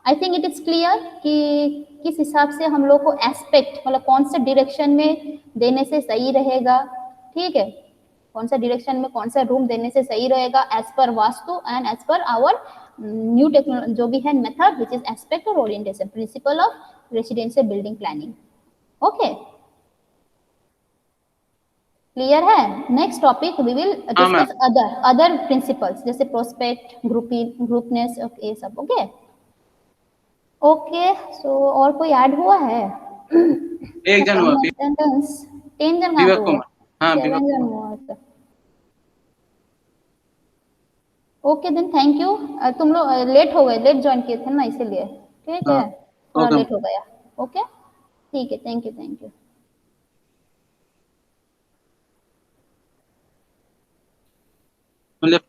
I think it is clear कि किस हिसाब से हम लोग को एस्पेक्ट मतलब कौन से डायरेक्शन में देने से सही रहेगा, ठीक है, कौन सा डायरेक्शन में कौन सा रूम देने से सही रहेगा as per Vastu and as per our new technology जो भी है मेथड विच इज एस्पेक्ट और orientation principle of residential building planning. Okay, clear है। Next topic we will discuss other principles जैसे प्रोस्पेक्ट ग्रुपनेस ये सब। ओके ओके, सो और कोई ऐड हुआ है? एक जन हुआ, अटेंडेंस 10 जन विवेक हुआ, कुमार। हाँ 7 जन हुआ। Okay then thank you. तुम लोग लेट हो गए, लेट ज्वाइन किए थे ना इसीलिए, ठीक है, थोड़ा ओके लेट हो गया। ओके ठीक है, थैंक यू। मतलब